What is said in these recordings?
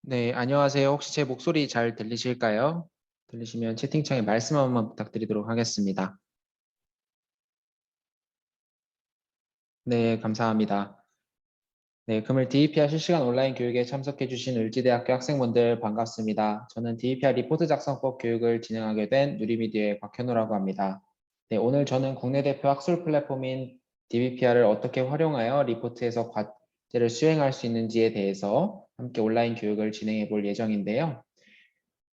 네, 안녕하세요. 혹시 제 목소리 잘 들리실까요? 들리시면 채팅창에 말씀 한 번만 부탁드리도록 하겠습니다. 네, 감사합니다. 네, 금일 DEPR 실시간 온라인 교육에 참석해주신 을지대학교 학생분들 반갑습니다. 저는 DEPR 리포트 작성법 교육을 진행하게 된 누리미디어의 곽현우라고 합니다. 네, 오늘 저는 국내 대표 학술 플랫폼인 DBPR을 어떻게 활용하여 리포트에서 과제를 수행할 수 있는지에 대해서 함께 온라인 교육을 진행해 볼 예정인데요.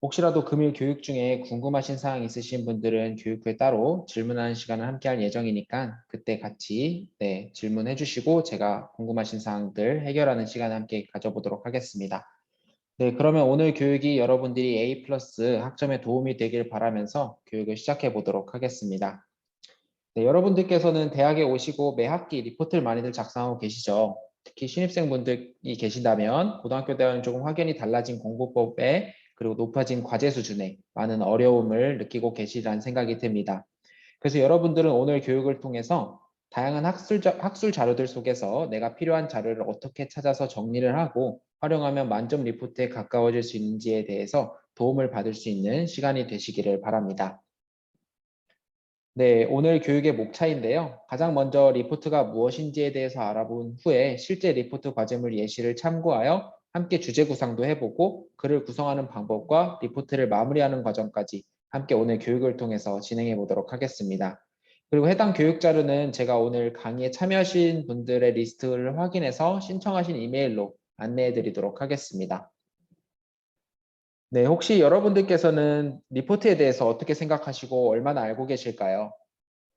혹시라도 금일 교육 중에 궁금하신 사항 있으신 분들은 교육 후에 따로 질문하는 시간을 함께 할 예정이니까 그때 같이 질문해 주시고 제가 궁금하신 사항들 해결하는 시간을 함께 가져보도록 하겠습니다. 네, 그러면 오늘 교육이 여러분들이 A 플러스 학점에 도움이 되길 바라면서 교육을 시작해 보도록 하겠습니다. 네, 여러분들께서는 대학에 오시고 매 학기 리포트를 많이들 작성하고 계시죠. 특히 신입생분들이 계신다면 고등학교 때와는 조금 확연히 달라진 공부법에 그리고 높아진 과제 수준에 많은 어려움을 느끼고 계시리라는 생각이 듭니다. 그래서 여러분들은 오늘 교육을 통해서 다양한 학술 자료들 속에서 내가 필요한 자료를 어떻게 찾아서 정리를 하고 활용하면 만점 리포트에 가까워질 수 있는지에 대해서 도움을 받을 수 있는 시간이 되시기를 바랍니다. 네, 오늘 교육의 목차인데요. 가장 먼저 리포트가 무엇인지에 대해서 알아본 후에 실제 리포트 과제물 예시를 참고하여 함께 주제 구상도 해보고 글을 구성하는 방법과 리포트를 마무리하는 과정까지 함께 오늘 교육을 통해서 진행해 보도록 하겠습니다. 그리고 해당 교육 자료는 제가 오늘 강의에 참여하신 분들의 리스트를 확인해서 신청하신 이메일로 안내해 드리도록 하겠습니다. 네, 혹시 여러분들께서는 리포트에 대해서 어떻게 생각하시고 얼마나 알고 계실까요?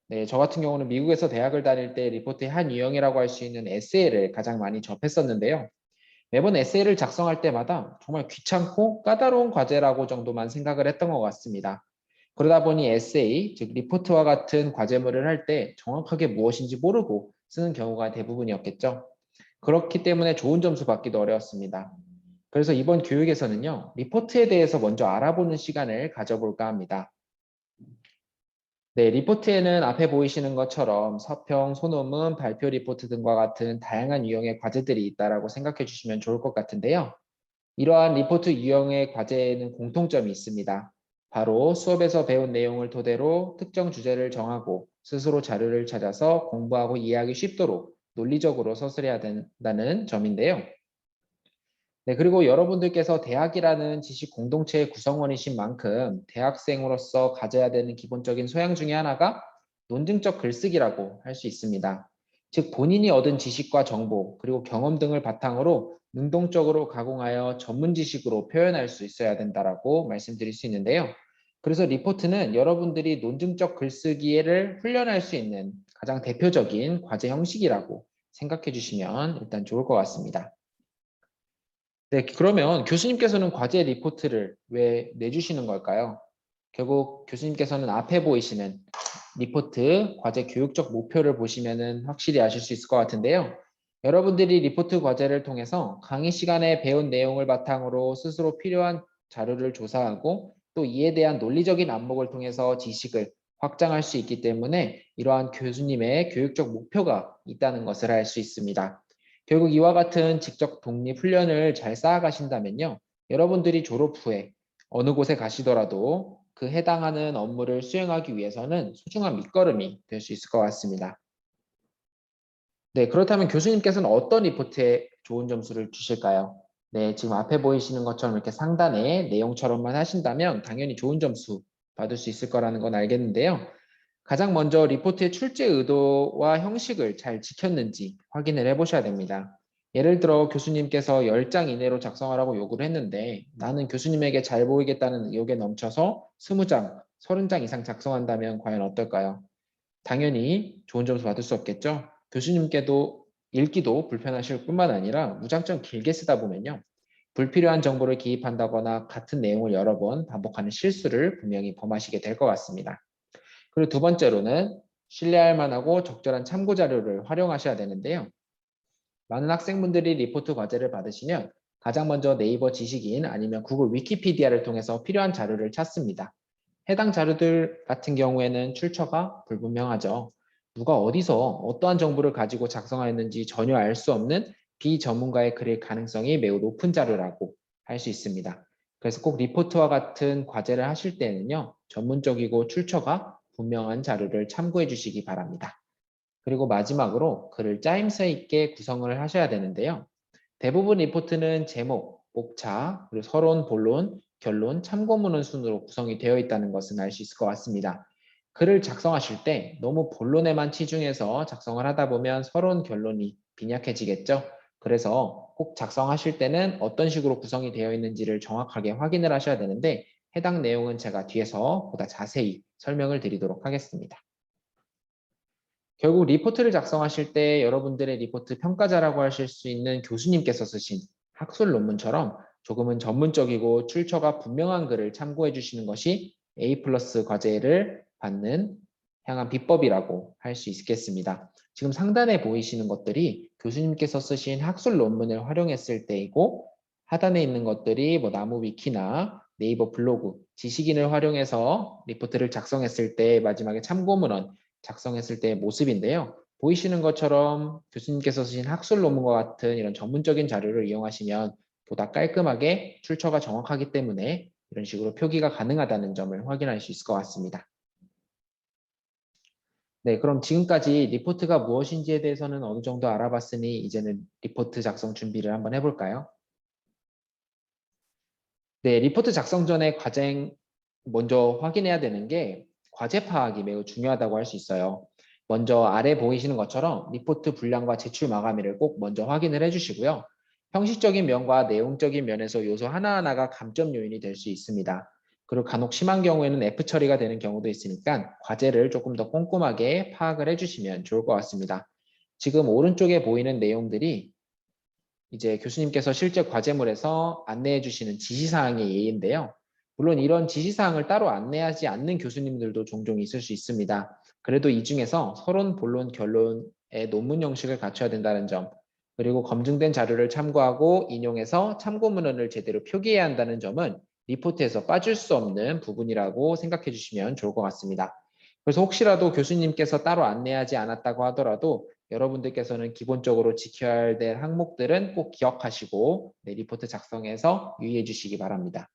네, 저 같은 경우는 미국에서 대학을 다닐 때 리포트의 한 유형이라고 할 수 있는 에세이를 가장 많이 접했었는데요. 매번 에세이를 작성할 때마다 정말 귀찮고 까다로운 과제라고 정도만 생각을 했던 것 같습니다. 그러다 보니 에세이, 즉 리포트와 같은 과제물을 할 때 정확하게 무엇인지 모르고 쓰는 경우가 대부분이었겠죠. 그렇기 때문에 좋은 점수 받기도 어려웠습니다. 그래서 이번 교육에서는요, 리포트에 대해서 먼저 알아보는 시간을 가져볼까 합니다. 네, 리포트에는 앞에 보이시는 것처럼 서평, 소논문, 발표 리포트 등과 같은 다양한 유형의 과제들이 있다고 생각해 주시면 좋을 것 같은데요. 이러한 리포트 유형의 과제에는 공통점이 있습니다. 바로 수업에서 배운 내용을 토대로 특정 주제를 정하고 스스로 자료를 찾아서 공부하고 이해하기 쉽도록 논리적으로 서술해야 된다는 점인데요. 네, 그리고 여러분들께서 대학이라는 지식 공동체의 구성원이신 만큼 대학생으로서 가져야 되는 기본적인 소양 중에 하나가 논증적 글쓰기라고 할 수 있습니다. 즉 본인이 얻은 지식과 정보 그리고 경험 등을 바탕으로 능동적으로 가공하여 전문 지식으로 표현할 수 있어야 된다라고 말씀드릴 수 있는데요. 그래서 리포트는 여러분들이 논증적 글쓰기를 훈련할 수 있는 가장 대표적인 과제 형식이라고 생각해 주시면 일단 좋을 것 같습니다. 네, 그러면 교수님께서는 과제 리포트를 왜 내주시는 걸까요? 결국 교수님께서는 앞에 보이시는 리포트 과제 교육적 목표를 보시면은 확실히 아실 수 있을 것 같은데요. 여러분들이 리포트 과제를 통해서 강의 시간에 배운 내용을 바탕으로 스스로 필요한 자료를 조사하고 또 이에 대한 논리적인 안목을 통해서 지식을 확장할 수 있기 때문에 이러한 교수님의 교육적 목표가 있다는 것을 알 수 있습니다. 결국 이와 같은 직접 독립 훈련을 잘 쌓아가신다면요. 여러분들이 졸업 후에 어느 곳에 가시더라도 그 해당하는 업무를 수행하기 위해서는 소중한 밑거름이 될 수 있을 것 같습니다. 네, 그렇다면 교수님께서는 어떤 리포트에 좋은 점수를 주실까요? 네, 지금 앞에 보이시는 것처럼 이렇게 상단에 내용처럼만 하신다면 당연히 좋은 점수 받을 수 있을 거라는 건 알겠는데요. 가장 먼저 리포트의 출제 의도와 형식을 잘 지켰는지 확인을 해보셔야 됩니다. 예를 들어 교수님께서 10장 이내로 작성하라고 요구를 했는데 나는 교수님에게 잘 보이겠다는 의욕에 넘쳐서 20장, 30장 이상 작성한다면 과연 어떨까요? 당연히 좋은 점수 받을 수 없겠죠. 교수님께도 읽기도 불편하실 뿐만 아니라 무작정 길게 쓰다 보면요. 불필요한 정보를 기입한다거나 같은 내용을 여러 번 반복하는 실수를 분명히 범하시게 될 것 같습니다. 그리고 두 번째로는 신뢰할 만하고 적절한 참고 자료를 활용하셔야 되는데요. 많은 학생분들이 리포트 과제를 받으시면 가장 먼저 네이버 지식인 아니면 구글 위키피디아를 통해서 필요한 자료를 찾습니다. 해당 자료들 같은 경우에는 출처가 불분명하죠. 누가 어디서 어떠한 정보를 가지고 작성하였는지 전혀 알 수 없는 비전문가의 글일 가능성이 매우 높은 자료라고 할 수 있습니다. 그래서 꼭 리포트와 같은 과제를 하실 때는요, 전문적이고 출처가 분명한 자료를 참고해 주시기 바랍니다. 그리고 마지막으로 글을 짜임새 있게 구성을 하셔야 되는데요. 대부분 리포트는 제목, 목차, 그리고 서론, 본론, 결론, 참고문헌 순으로 구성이 되어 있다는 것은 알 수 있을 것 같습니다. 글을 작성하실 때 너무 본론에만 치중해서 작성을 하다 보면 서론, 결론이 빈약해지겠죠. 그래서 꼭 작성하실 때는 어떤 식으로 구성이 되어 있는지를 정확하게 확인을 하셔야 되는데 해당 내용은 제가 뒤에서 보다 자세히 설명을 드리도록 하겠습니다. 결국 리포트를 작성하실 때 여러분들의 리포트 평가자라고 하실 수 있는 교수님께서 쓰신 학술 논문처럼 조금은 전문적이고 출처가 분명한 글을 참고해 주시는 것이 A+ 과제를 받는 향한 비법이라고 할 수 있겠습니다. 지금 상단에 보이시는 것들이 교수님께서 쓰신 학술 논문을 활용했을 때이고 하단에 있는 것들이 나무 위키나 네이버 블로그, 지식인을 활용해서 리포트를 작성했을 때 마지막에 참고문헌 작성했을 때의 모습인데요. 보이시는 것처럼 교수님께서 쓰신 학술 논문과 같은 이런 전문적인 자료를 이용하시면 보다 깔끔하게 출처가 정확하기 때문에 이런 식으로 표기가 가능하다는 점을 확인할 수 있을 것 같습니다. 네, 그럼 지금까지 리포트가 무엇인지에 대해서는 어느 정도 알아봤으니 이제는 리포트 작성 준비를 한번 해볼까요? 네, 리포트 작성 전에 먼저 확인해야 되는 게 과제 파악이 매우 중요하다고 할 수 있어요. 먼저 아래 보이시는 것처럼 리포트 분량과 제출 마감일을 꼭 먼저 확인을 해주시고요. 형식적인 면과 내용적인 면에서 요소 하나하나가 감점 요인이 될 수 있습니다. 그리고 간혹 심한 경우에는 F 처리가 되는 경우도 있으니까 과제를 조금 더 꼼꼼하게 파악을 해주시면 좋을 것 같습니다. 지금 오른쪽에 보이는 내용들이 이제 교수님께서 실제 과제물에서 안내해 주시는 지시사항의 예인데요. 물론 이런 지시사항을 따로 안내하지 않는 교수님들도 종종 있을 수 있습니다. 그래도 이 중에서 서론, 본론, 결론의 논문 형식을 갖춰야 된다는 점, 그리고 검증된 자료를 참고하고 인용해서 참고문헌을 제대로 표기해야 한다는 점은 리포트에서 빠질 수 없는 부분이라고 생각해 주시면 좋을 것 같습니다. 그래서 혹시라도 교수님께서 따로 안내하지 않았다고 하더라도 여러분들께서는 기본적으로 지켜야 될 항목들은 꼭 기억하시고 리포트 작성에서 유의해 주시기 바랍니다.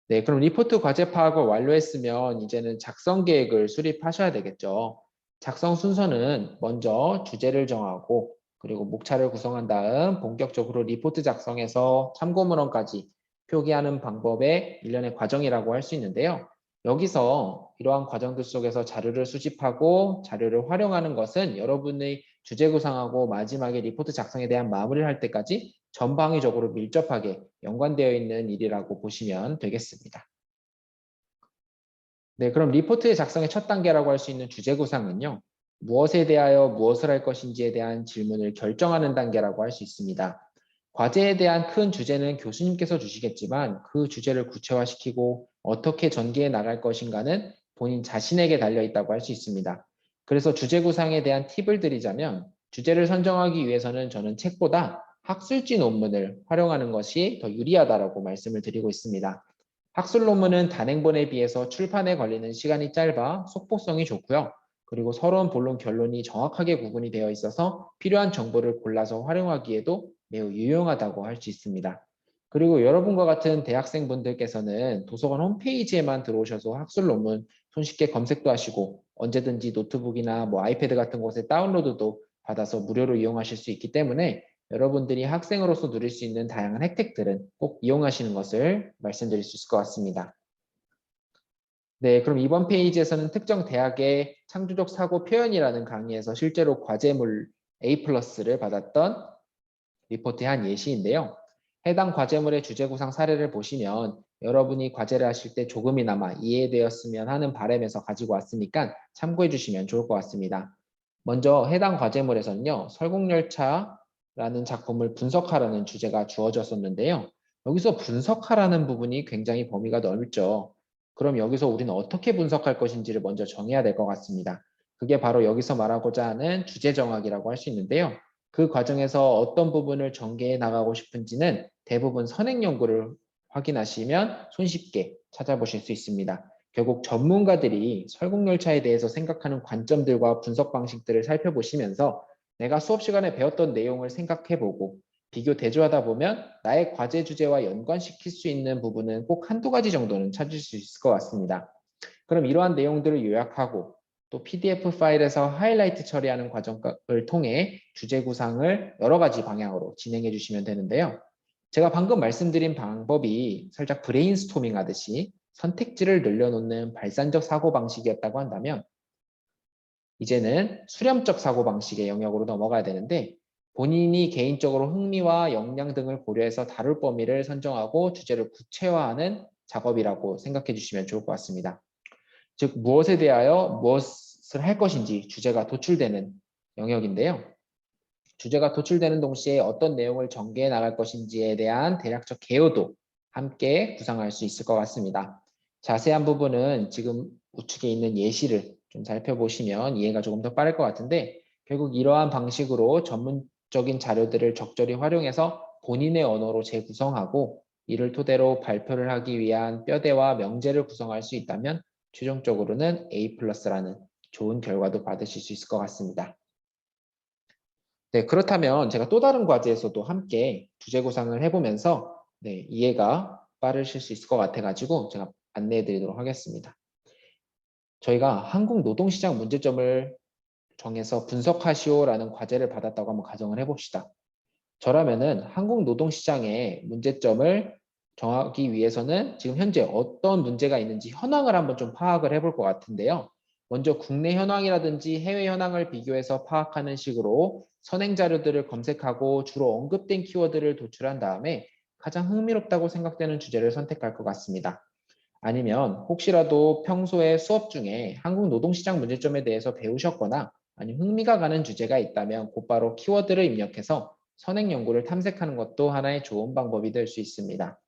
네, 그럼 리포트 과제 파악을 완료했으면 이제는 작성 계획을 수립하셔야 되겠죠. 작성 순서는 먼저 주제를 정하고 그리고 목차를 구성한 다음 본격적으로 리포트 작성에서 참고문헌까지 표기하는 방법의 일련의 과정이라고 할 수 있는데요. 여기서 이러한 과정들 속에서 자료를 수집하고 자료를 활용하는 것은 여러분의 주제 구상하고 마지막에 리포트 작성에 대한 마무리를 할 때까지 전방위적으로 밀접하게 연관되어 있는 일이라고 보시면 되겠습니다. 네, 그럼 리포트의 작성의 첫 단계라고 할 수 있는 주제 구상은요. 무엇에 대하여 무엇을 할 것인지에 대한 질문을 결정하는 단계라고 할 수 있습니다. 과제에 대한 큰 주제는 교수님께서 주시겠지만 그 주제를 구체화시키고 어떻게 전개해 나갈 것인가는 본인 자신에게 달려 있다고 할 수 있습니다. 그래서 주제 구상에 대한 팁을 드리자면 주제를 선정하기 위해서는 저는 책보다 학술지 논문을 활용하는 것이 더 유리하다고 말씀을 드리고 있습니다. 학술 논문은 단행본에 비해서 출판에 걸리는 시간이 짧아 속보성이 좋고요. 그리고 서론, 본론, 결론이 정확하게 구분이 되어 있어서 필요한 정보를 골라서 활용하기에도 매우 유용하다고 할 수 있습니다. 그리고 여러분과 같은 대학생분들께서는 도서관 홈페이지에만 들어오셔서 학술 논문 손쉽게 검색도 하시고 언제든지 노트북이나 아이패드 같은 곳에 다운로드도 받아서 무료로 이용하실 수 있기 때문에 여러분들이 학생으로서 누릴 수 있는 다양한 혜택들은 꼭 이용하시는 것을 말씀드릴 수 있을 것 같습니다. 네, 그럼 이번 페이지에서는 특정 대학의 창조적 사고 표현이라는 강의에서 실제로 과제물 A+를 받았던 리포트의 한 예시인데요. 해당 과제물의 주제 구상 사례를 보시면 여러분이 과제를 하실 때 조금이나마 이해되었으면 하는 바람에서 가지고 왔으니까 참고해 주시면 좋을 것 같습니다. 먼저 해당 과제물에서는요. 설국열차라는 작품을 분석하라는 주제가 주어졌었는데요. 여기서 분석하라는 부분이 굉장히 범위가 넓죠. 그럼 여기서 우리는 어떻게 분석할 것인지를 먼저 정해야 될 것 같습니다. 그게 바로 여기서 말하고자 하는 주제 정학이라고 할 수 있는데요. 그 과정에서 어떤 부분을 전개해 나가고 싶은지는 대부분 선행 연구를 확인하시면 손쉽게 찾아보실 수 있습니다. 결국 전문가들이 설국열차에 대해서 생각하는 관점들과 분석 방식들을 살펴보시면서 내가 수업 시간에 배웠던 내용을 생각해보고 비교 대조하다 보면 나의 과제 주제와 연관시킬 수 있는 부분은 꼭 한두 가지 정도는 찾을 수 있을 것 같습니다. 그럼 이러한 내용들을 요약하고 또 PDF 파일에서 하이라이트 처리하는 과정을 통해 주제 구상을 여러 가지 방향으로 진행해 주시면 되는데요. 제가 방금 말씀드린 방법이 살짝 브레인스토밍 하듯이 선택지를 늘려놓는 발산적 사고방식이었다고 한다면 이제는 수렴적 사고방식의 영역으로 넘어가야 되는데 본인이 개인적으로 흥미와 역량 등을 고려해서 다룰 범위를 선정하고 주제를 구체화하는 작업이라고 생각해 주시면 좋을 것 같습니다. 즉 무엇에 대하여 무엇을 할 것인지 주제가 도출되는 영역인데요. 주제가 도출되는 동시에 어떤 내용을 전개해 나갈 것인지에 대한 대략적 개요도 함께 구상할 수 있을 것 같습니다. 자세한 부분은 지금 우측에 있는 예시를 좀 살펴보시면 이해가 조금 더 빠를 것 같은데 결국 이러한 방식으로 전문적인 자료들을 적절히 활용해서 본인의 언어로 재구성하고 이를 토대로 발표를 하기 위한 뼈대와 명제를 구성할 수 있다면 최종적으로는 A+라는 좋은 결과도 받으실 수 있을 것 같습니다. 네, 그렇다면 제가 또 다른 과제에서도 함께 주제 구상을 해보면서 이해가 빠르실 수 있을 것 같아가지고 제가 안내해 드리도록 하겠습니다. 저희가 한국 노동시장 문제점을 정해서 분석하시오라는 과제를 받았다고 한번 가정을 해봅시다. 저라면은 한국 노동시장의 문제점을 정하기 위해서는 지금 현재 어떤 문제가 있는지 현황을 한번 좀 파악을 해볼 것 같은데요. 먼저 국내 현황이라든지 해외 현황을 비교해서 파악하는 식으로 선행 자료들을 검색하고 주로 언급된 키워드를 도출한 다음에 가장 흥미롭다고 생각되는 주제를 선택할 것 같습니다. 아니면 혹시라도 평소에 수업 중에 한국 노동시장 문제점에 대해서 배우셨거나 아니면 흥미가 가는 주제가 있다면 곧바로 키워드를 입력해서 선행 연구를 탐색하는 것도 하나의 좋은 방법이 될 수 있습니다.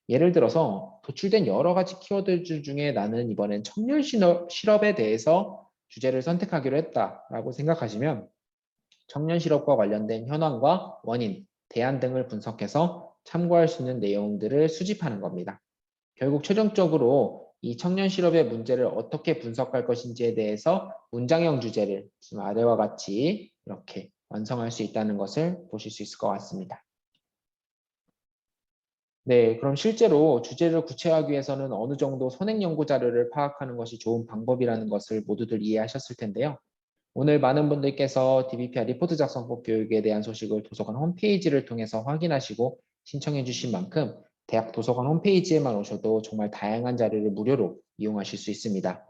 예를 들어서 도출된 여러 가지 키워드들 중에 나는 이번엔 청년 실업에 대해서 주제를 선택하기로 했다라고 생각하시면 청년 실업과 관련된 현황과 원인, 대안 등을 분석해서 참고할 수 있는 내용들을 수집하는 겁니다. 결국 최종적으로 이 청년 실업의 문제를 어떻게 분석할 것인지에 대해서 문장형 주제를 지금 아래와 같이 이렇게 완성할 수 있다는 것을 보실 수 있을 것 같습니다. 네, 그럼 실제로 주제를 구체화하기 위해서는 어느 정도 선행 연구 자료를 파악하는 것이 좋은 방법이라는 것을 모두들 이해하셨을 텐데요. 오늘 많은 분들께서 DBPR 리포트 작성법 교육에 대한 소식을 도서관 홈페이지를 통해서 확인하시고 신청해 주신 만큼 대학 도서관 홈페이지에만 오셔도 정말 다양한 자료를 무료로 이용하실 수 있습니다.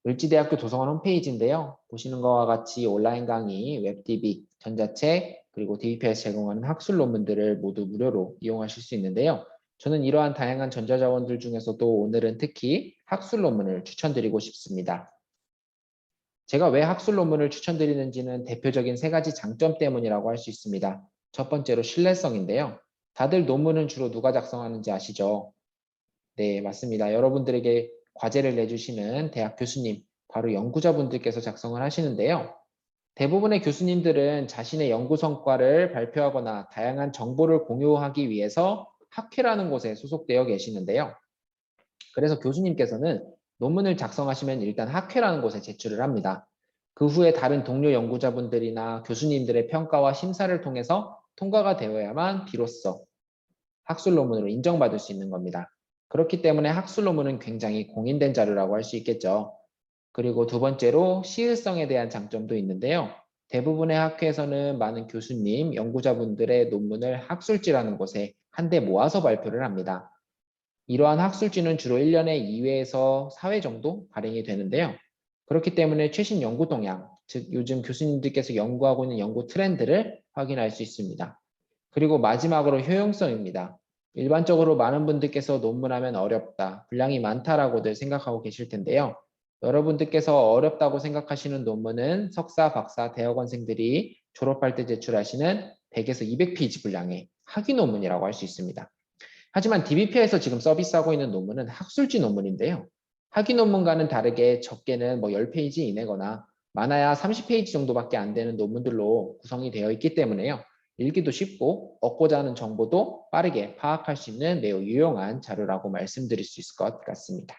을지대학교 도서관 홈페이지인데요. 보시는 것과 같이 온라인 강의, 웹DB, 전자책, 그리고 DBPR에서 제공하는 학술 논문들을 모두 무료로 이용하실 수 있는데요. 저는 이러한 다양한 전자자원들 중에서도 오늘은 특히 학술 논문을 추천드리고 싶습니다. 제가 왜 학술 논문을 추천드리는지는 대표적인 세 가지 장점 때문이라고 할 수 있습니다. 첫 번째로 신뢰성인데요. 다들 논문은 주로 누가 작성하는지 아시죠? 네, 맞습니다. 여러분들에게 과제를 내주시는 대학 교수님, 바로 연구자분들께서 작성을 하시는데요. 대부분의 교수님들은 자신의 연구 성과를 발표하거나 다양한 정보를 공유하기 위해서 학회라는 곳에 소속되어 계시는데요. 그래서 교수님께서는 논문을 작성하시면 일단 학회라는 곳에 제출을 합니다. 그 후에 다른 동료 연구자분들이나 교수님들의 평가와 심사를 통해서 통과가 되어야만 비로소 학술 논문으로 인정받을 수 있는 겁니다. 그렇기 때문에 학술 논문은 굉장히 공인된 자료라고 할 수 있겠죠. 그리고 두 번째로 시의성에 대한 장점도 있는데요. 대부분의 학회에서는 많은 교수님, 연구자분들의 논문을 학술지라는 곳에 한데 모아서 발표를 합니다. 이러한 학술지는 주로 1년에 2회에서 4회 정도 발행이 되는데요. 그렇기 때문에 최신 연구 동향, 즉 요즘 교수님들께서 연구하고 있는 연구 트렌드를 확인할 수 있습니다. 그리고 마지막으로 효용성입니다. 일반적으로 많은 분들께서 논문하면 어렵다, 분량이 많다라고들 생각하고 계실 텐데요. 여러분들께서 어렵다고 생각하시는 논문은 석사, 박사, 대학원생들이 졸업할 때 제출하시는 100에서 200페이지 분량의 학위 논문이라고 할 수 있습니다. 하지만 DBP에서 지금 서비스하고 있는 논문은 학술지 논문인데요. 학위 논문과는 다르게 적게는 10페이지 이내거나 많아야 30페이지 정도밖에 안 되는 논문들로 구성이 되어 있기 때문에요. 읽기도 쉽고 얻고자 하는 정보도 빠르게 파악할 수 있는 매우 유용한 자료라고 말씀드릴 수 있을 것 같습니다.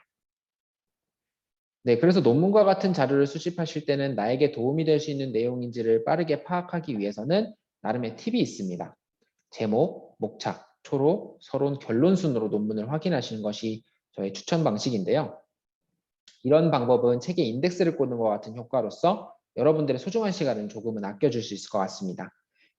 네, 그래서 논문과 같은 자료를 수집하실 때는 나에게 도움이 될 수 있는 내용인지를 빠르게 파악하기 위해서는 나름의 팁이 있습니다. 제목, 목차, 초록, 서론, 결론 순으로 논문을 확인하시는 것이 저의 추천 방식인데요. 이런 방법은 책에 인덱스를 꽂는 것 같은 효과로서 여러분들의 소중한 시간을 조금은 아껴줄 수 있을 것 같습니다.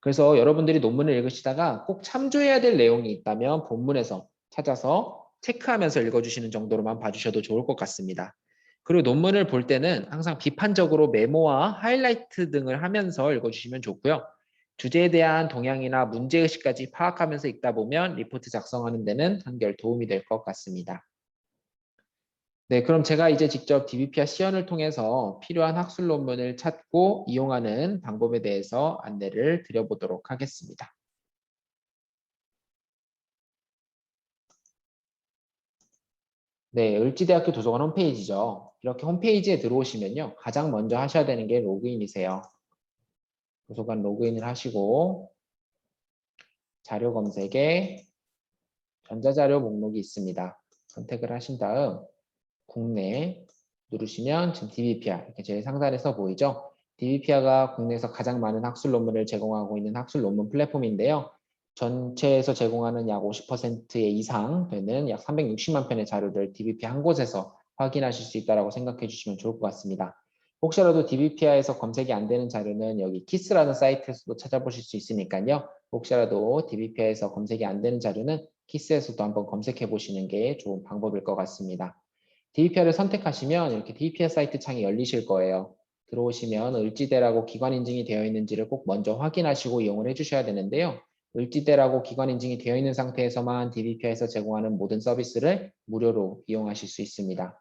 그래서 여러분들이 논문을 읽으시다가 꼭 참조해야 될 내용이 있다면 본문에서 찾아서 체크하면서 읽어주시는 정도로만 봐주셔도 좋을 것 같습니다. 그리고 논문을 볼 때는 항상 비판적으로 메모와 하이라이트 등을 하면서 읽어주시면 좋고요. 주제에 대한 동향이나 문제의식까지 파악하면서 읽다 보면 리포트 작성하는 데는 한결 도움이 될 것 같습니다. 네, 그럼 제가 이제 직접 DBP와 시연을 통해서 필요한 학술 논문을 찾고 이용하는 방법에 대해서 안내를 드려보도록 하겠습니다. 네, 을지대학교 도서관 홈페이지죠. 이렇게 홈페이지에 들어오시면요. 가장 먼저 하셔야 되는 게 로그인이세요. 도서관 로그인을 하시고 자료 검색에 전자자료 목록이 있습니다. 선택을 하신 다음 국내 누르시면 지금 DBPR 이렇게 제일 상단에서 보이죠? DBPR가 국내에서 가장 많은 학술 논문을 제공하고 있는 학술 논문 플랫폼인데요. 전체에서 제공하는 약 50%의 이상 되는 약 360만 편의 자료를 DBPR 한 곳에서 확인하실 수 있다고 생각해 주시면 좋을 것 같습니다. 혹시라도 DBPR에서 검색이 안 되는 자료는 여기 키스라는 사이트에서도 찾아보실 수 있으니까요. 혹시라도 DBPR에서 검색이 안 되는 자료는 키스에서도 한번 검색해 보시는 게 좋은 방법일 것 같습니다. DBPR을 선택하시면 이렇게 DBPR 사이트 창이 열리실 거예요. 들어오시면 을지대라고 기관 인증이 되어 있는지를 꼭 먼저 확인하시고 이용을 해주셔야 되는데요. 을지대라고 기관 인증이 되어 있는 상태에서만 DBPR에서 제공하는 모든 서비스를 무료로 이용하실 수 있습니다.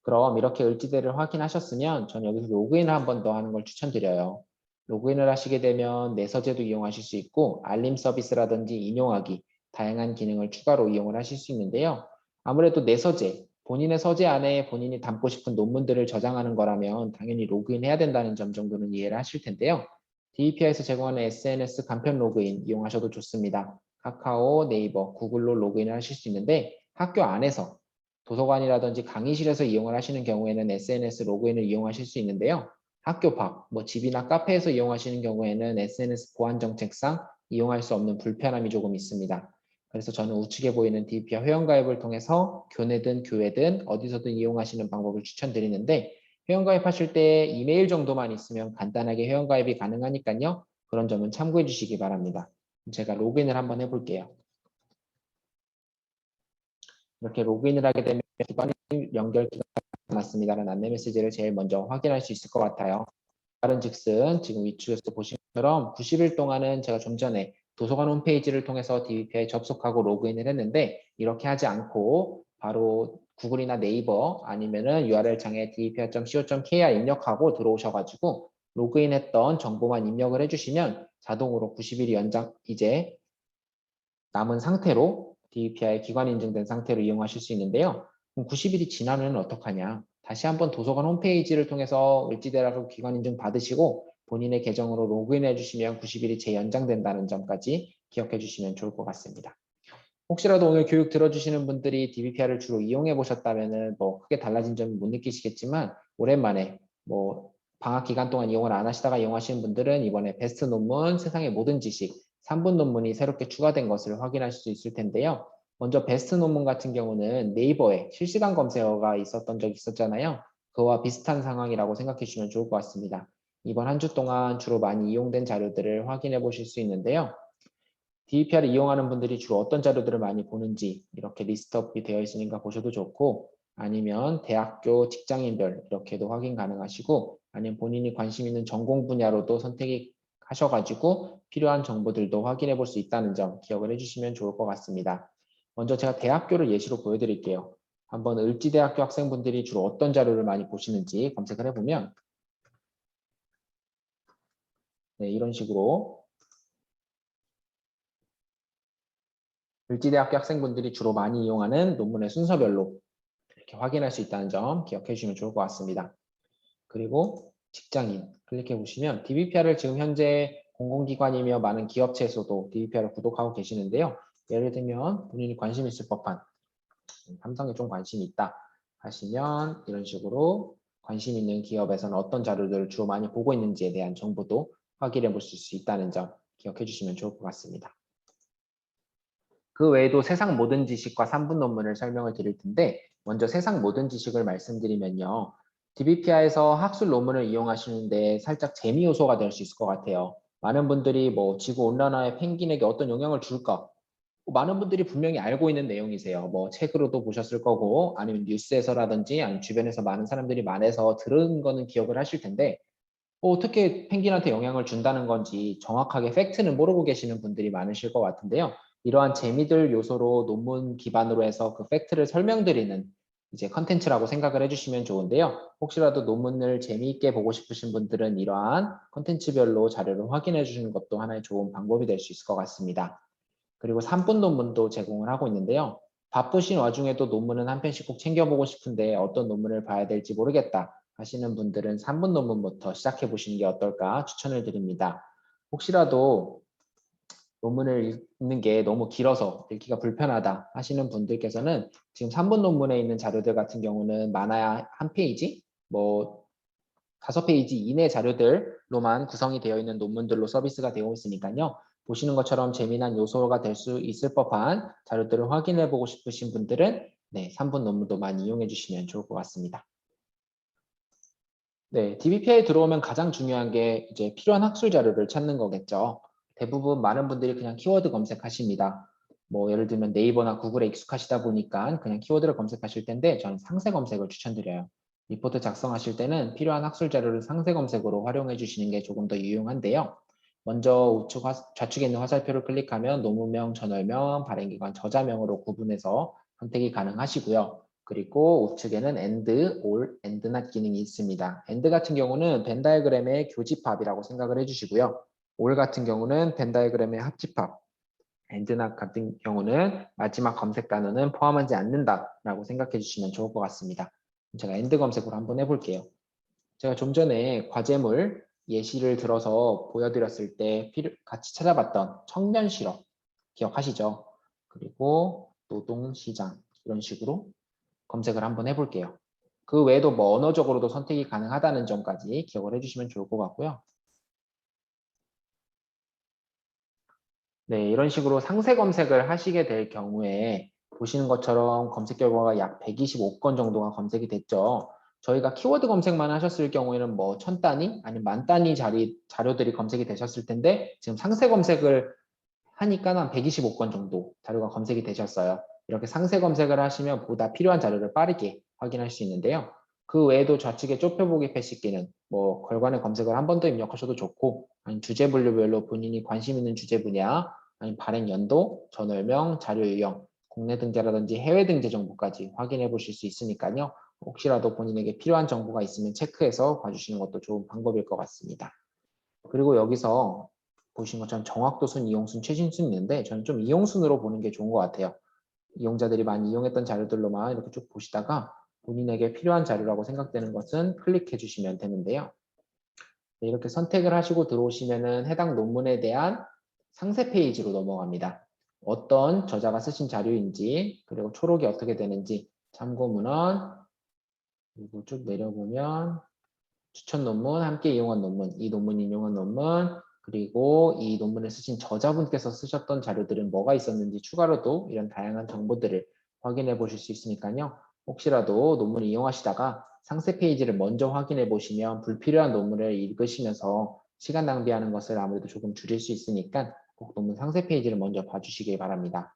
그럼 이렇게 을지대를 확인하셨으면 전 여기서 로그인을 한 번 더 하는 걸 추천드려요. 로그인을 하시게 되면 내 서재도 이용하실 수 있고 알림 서비스라든지 인용하기, 다양한 기능을 추가로 이용을 하실 수 있는데요. 아무래도 내 서재, 본인의 서재 안에 본인이 담고 싶은 논문들을 저장하는 거라면 당연히 로그인해야 된다는 점 정도는 이해를 하실 텐데요. DBPR에서 제공하는 SNS 간편 로그인 이용하셔도 좋습니다. 카카오, 네이버, 구글로 로그인을 하실 수 있는데 학교 안에서 도서관이라든지 강의실에서 이용을 하시는 경우에는 SNS 로그인을 이용하실 수 있는데요. 학교 밖, 집이나 카페에서 이용하시는 경우에는 SNS 보안 정책상 이용할 수 없는 불편함이 조금 있습니다. 그래서 저는 우측에 보이는 DBPR 회원가입을 통해서 교내든 교회든 어디서든 이용하시는 방법을 추천드리는데 회원가입하실 때 이메일 정도만 있으면 간단하게 회원가입이 가능하니까요. 그런 점은 참고해 주시기 바랍니다. 제가 로그인을 한번 해볼게요. 이렇게 로그인을 하게 되면 기반 연결 기간이 남았습니다라는 안내 메시지를 제일 먼저 확인할 수 있을 것 같아요. 다른 즉슨 지금 위쪽에서 보신 것처럼 90일 동안은 제가 좀 전에 도서관 홈페이지를 통해서 DBPR에 접속하고 로그인을 했는데 이렇게 하지 않고 바로 구글이나 네이버 아니면은 URL 창에 dbpr.co.kr 입력하고 들어오셔가지고 로그인했던 정보만 입력을 해주시면 자동으로 90일이 연장 이제 남은 상태로 DBPR에 기관 인증된 상태로 이용하실 수 있는데요. 그럼 90일이 지나면 어떡하냐? 다시 한번 도서관 홈페이지를 통해서 을지대라고 기관 인증 받으시고 본인의 계정으로 로그인해 주시면 90일이 재연장된다는 점까지 기억해 주시면 좋을 것 같습니다. 혹시라도 오늘 교육 들어주시는 분들이 DBPR을 주로 이용해 보셨다면 크게 달라진 점은 못 느끼시겠지만 오랜만에 방학 기간 동안 이용을 안 하시다가 이용하시는 분들은 이번에 베스트 논문 세상의 모든 지식 3분 논문이 새롭게 추가된 것을 확인하실 수 있을 텐데요. 먼저 베스트 논문 같은 경우는 네이버에 실시간 검색어가 있었던 적이 있었잖아요. 그와 비슷한 상황이라고 생각해 주시면 좋을 것 같습니다. 이번 한 주 동안 주로 많이 이용된 자료들을 확인해 보실 수 있는데요. DBPR을 이용하는 분들이 주로 어떤 자료들을 많이 보는지 이렇게 리스트업이 되어 있으니까 보셔도 좋고 아니면 대학교 직장인별 이렇게도 확인 가능하시고 아니면 본인이 관심 있는 전공 분야로도 선택이 하셔가지고 필요한 정보들도 확인해 볼 수 있다는 점 기억을 해주시면 좋을 것 같습니다. 먼저 제가 대학교를 예시로 보여드릴게요. 한번 을지대학교 학생분들이 주로 어떤 자료를 많이 보시는지 검색을 해보면 네, 이런 식으로 을지대학교 학생분들이 주로 많이 이용하는 논문의 순서별로 이렇게 확인할 수 있다는 점 기억해 주시면 좋을 것 같습니다. 그리고 직장인 클릭해 보시면 DBPR을 지금 현재 공공기관이며 많은 기업체에서도 DBPR을 구독하고 계시는데요. 예를 들면 본인이 관심 있을 법한 삼성에 좀 관심이 있다 하시면 이런 식으로 관심 있는 기업에서는 어떤 자료들을 주로 많이 보고 있는지에 대한 정보도 확인해 보실 수 있다는 점 기억해 주시면 좋을 것 같습니다. 그 외에도 세상 모든 지식과 3분 논문을 설명을 드릴 텐데 먼저 세상 모든 지식을 말씀드리면요. DBPR에서 학술 논문을 이용하시는데 살짝 재미 요소가 될 수 있을 것 같아요. 많은 분들이 뭐 지구 온난화에 펭귄에게 어떤 영향을 줄까? 많은 분들이 분명히 알고 있는 내용이세요. 뭐 책으로도 보셨을 거고 아니면 뉴스에서라든지 아니면 주변에서 많은 사람들이 말해서 들은 거는 기억을 하실 텐데 어떻게 펭귄한테 영향을 준다는 건지 정확하게 팩트는 모르고 계시는 분들이 많으실 것 같은데요. 이러한 재미들 요소로 논문 기반으로 해서 그 팩트를 설명드리는 이제 컨텐츠라고 생각을 해주시면 좋은데요. 혹시라도 논문을 재미있게 보고 싶으신 분들은 이러한 컨텐츠별로 자료를 확인해 주시는 것도 하나의 좋은 방법이 될 수 있을 것 같습니다. 그리고 3분 논문도 제공을 하고 있는데요. 바쁘신 와중에도 논문은 한 편씩 꼭 챙겨보고 싶은데 어떤 논문을 봐야 될지 모르겠다 하시는 분들은 3분 논문부터 시작해 보시는 게 어떨까 추천을 드립니다. 혹시라도 논문을 읽는 게 너무 길어서 읽기가 불편하다 하시는 분들께서는 지금 3분 논문에 있는 자료들 같은 경우는 많아야 한 페이지, 뭐 5페이지 이내 자료들로만 구성이 되어 있는 논문들로 서비스가 되어 있으니까요. 보시는 것처럼 재미난 요소가 될 수 있을 법한 자료들을 확인해 보고 싶으신 분들은 3분 논문도 많이 이용해 주시면 좋을 것 같습니다. 네, DBP에 들어오면 가장 중요한 게 이제 필요한 학술 자료를 찾는 거겠죠. 대부분 많은 분들이 그냥 키워드 검색하십니다. 뭐 예를 들면 네이버나 구글에 익숙하시다 보니까 그냥 키워드를 검색하실 텐데 저는 상세 검색을 추천드려요. 리포트 작성하실 때는 필요한 학술 자료를 상세 검색으로 활용해 주시는 게 조금 더 유용한데요. 먼저 좌측에 있는 화살표를 클릭하면 논문명, 저널명, 발행기관, 저자명으로 구분해서 선택이 가능하시고요. 그리고 우측에는 AND, ALL, AND NOT 기능이 있습니다. AND 같은 경우는 벤 다이어그램의 교집합이라고 생각을 해주시고요. ALL 같은 경우는 벤 다이어그램의 합집합, AND NOT 같은 경우는 마지막 검색 단어는 포함하지 않는다라고 생각해 주시면 좋을 것 같습니다. 제가 AND 검색으로 한번 해볼게요. 제가 좀 전에 과제물 예시를 들어서 보여드렸을 때 같이 찾아봤던 청년 실업 기억하시죠? 그리고 노동시장 이런 식으로 검색을 한번 해볼게요. 그 외에도 뭐 언어적으로도 선택이 가능하다는 점까지 기억을 해주시면 좋을 것 같고요. 네, 이런 식으로 상세 검색을 하시게 될 경우에 보시는 것처럼 검색 결과가 약 125건 정도가 검색이 됐죠. 저희가 키워드 검색만 하셨을 경우에는 뭐 1000단위 아니면 만 단위 자료들이 검색이 되셨을 텐데 지금 상세 검색을 하니까 한 125건 정도 자료가 검색이 되셨어요. 이렇게 상세 검색을 하시면 보다 필요한 자료를 빠르게 확인할 수 있는데요. 그 외에도 좌측에 좁혀보기 패시 기능, 뭐 걸관의 검색을 한 번 더 입력하셔도 좋고, 아니면 주제 분류별로 본인이 관심 있는 주제 분야, 아니면 발행 연도, 저널명, 자료 유형, 국내 등재라든지 해외 등재 정보까지 확인해 보실 수 있으니까요. 혹시라도 본인에게 필요한 정보가 있으면 체크해서 봐주시는 것도 좋은 방법일 것 같습니다. 그리고 여기서 보신 것처럼 정확도순, 이용순, 최신순 있는데 저는 좀 이용순으로 보는 게 좋은 것 같아요. 이용자들이 많이 이용했던 자료들로만 이렇게 쭉 보시다가 본인에게 필요한 자료라고 생각되는 것은 클릭해 주시면 되는데요. 네, 이렇게 선택을 하시고 들어오시면은 해당 논문에 대한 상세 페이지로 넘어갑니다. 어떤 저자가 쓰신 자료인지 그리고 초록이 어떻게 되는지 참고 문헌 그리고 쭉 내려보면 추천 논문, 함께 이용한 논문, 이 논문 인용한 논문, 그리고 이 논문을 쓰신 저자분께서 쓰셨던 자료들은 뭐가 있었는지 추가로도 이런 다양한 정보들을 확인해 보실 수 있으니까요. 혹시라도 논문을 이용하시다가 상세 페이지를 먼저 확인해 보시면 불필요한 논문을 읽으시면서 시간 낭비하는 것을 아무래도 조금 줄일 수 있으니까 꼭 논문 상세 페이지를 먼저 봐주시기 바랍니다.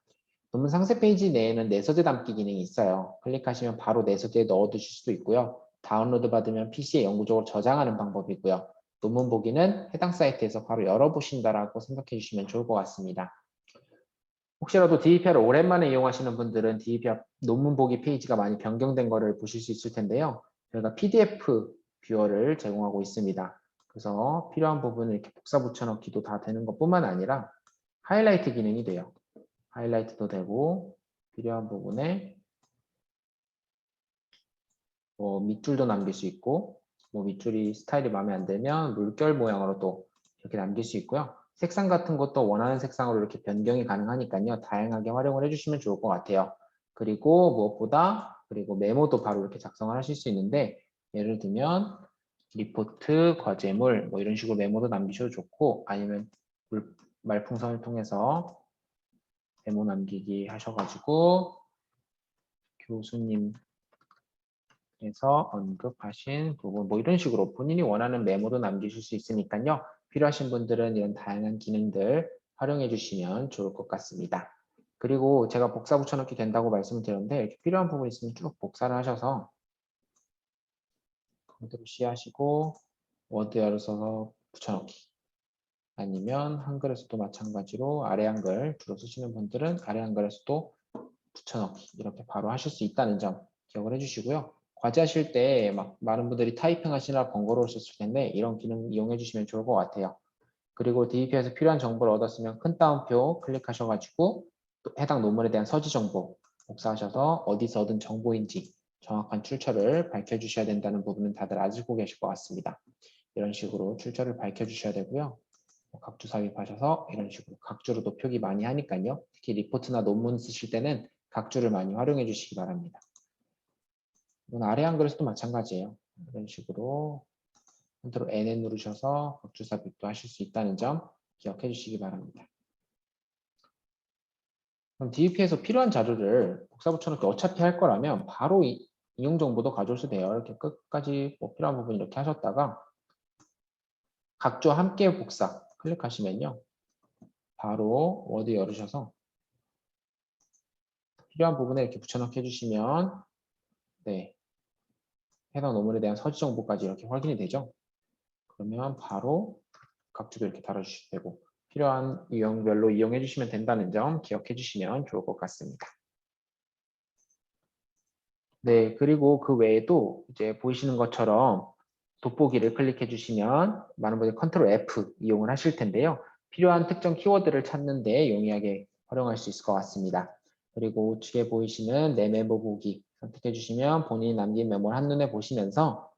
논문 상세 페이지 내에는 내서재 담기 기능이 있어요. 클릭하시면 바로 내서재에 넣어두실 수도 있고요. 다운로드 받으면 PC에 영구적으로 저장하는 방법이고요. 논문 보기는 해당 사이트에서 바로 열어보신다라고 생각해 주시면 좋을 것 같습니다. 혹시라도 DBPR을 오랜만에 이용하시는 분들은 DBPR 논문 보기 페이지가 많이 변경된 거를 보실 수 있을 텐데요. 저희가 PDF 뷰어를 제공하고 있습니다. 그래서 필요한 부분을 이렇게 복사 붙여넣기도 다 되는 것뿐만 아니라 하이라이트 기능이 돼요. 하이라이트도 되고 필요한 부분에 뭐 밑줄도 남길 수 있고 뭐 밑줄이 스타일이 마음에 안 들면 물결 모양으로 또 이렇게 남길 수 있고요. 색상 같은 것도 원하는 색상으로 이렇게 변경이 가능하니까요. 다양하게 활용을 해주시면 좋을 것 같아요. 그리고 무엇보다 그리고 메모도 바로 이렇게 작성을 하실 수 있는데 예를 들면 리포트, 과제물 뭐 이런 식으로 메모도 남기셔도 좋고 아니면 말풍선을 통해서 메모 남기기 하셔가지고 교수님께서 언급하신 부분 뭐 이런 식으로 본인이 원하는 메모도 남기실 수 있으니까요. 필요하신 분들은 이런 다양한 기능들 활용해 주시면 좋을 것 같습니다. 그리고 제가 복사 붙여넣기 된다고 말씀을 드렸는데 이렇게 필요한 부분이 있으면 쭉 복사를 하셔서 컨트롤 C 하시고 워드 열어서 붙여넣기 아니면 한글에서도 마찬가지로 아래 한글 주로 쓰시는 분들은 아래 한글에서도 붙여넣기 이렇게 바로 하실 수 있다는 점 기억을 해주시고요. 과제하실 때 막 많은 분들이 타이핑 하시느라 번거로우셨을 텐데 이런 기능 이용해 주시면 좋을 것 같아요. 그리고 DBP에서 필요한 정보를 얻었으면 큰 따옴표 클릭하셔가지고 또 해당 논문에 대한 서지 정보 복사하셔서 어디서 얻은 정보인지 정확한 출처를 밝혀주셔야 된다는 부분은 다들 알고 계실 것 같습니다. 이런 식으로 출처를 밝혀주셔야 되고요. 각주 삽입하셔서 이런 식으로 각주로도 표기 많이 하니까요. 특히 리포트나 논문 쓰실 때는 각주를 많이 활용해 주시기 바랍니다. 이건 아래 한글에서도 마찬가지예요. 이런 식으로 컨트롤 N 누르셔서 각주 삽입도 하실 수 있다는 점 기억해 주시기 바랍니다. 그럼 DBP에서 필요한 자료를 복사 붙여넣기 어차피 할 거라면 바로 인용 정보도 가져오셔도 돼요. 이렇게 끝까지 뭐 필요한 부분 이렇게 하셨다가 각주와 함께 복사 클릭하시면요. 바로 워드 열으셔서 필요한 부분에 이렇게 붙여넣기 해주시면 네, 해당 논문에 대한 서지 정보까지 이렇게 확인이 되죠. 그러면 바로 각주도 이렇게 달아주셔도 되고 필요한 유형별로 이용해 주시면 된다는 점 기억해 주시면 좋을 것 같습니다. 네, 그리고 그 외에도 이제 보이시는 것처럼 돋보기를 클릭해 주시면 많은 분들이 컨트롤 F 이용을 하실 텐데요. 필요한 특정 키워드를 찾는 데 용이하게 활용할 수 있을 것 같습니다. 그리고 우측에 보이시는 내 메모 보기 선택해 주시면 본인이 남긴 메모를 한눈에 보시면서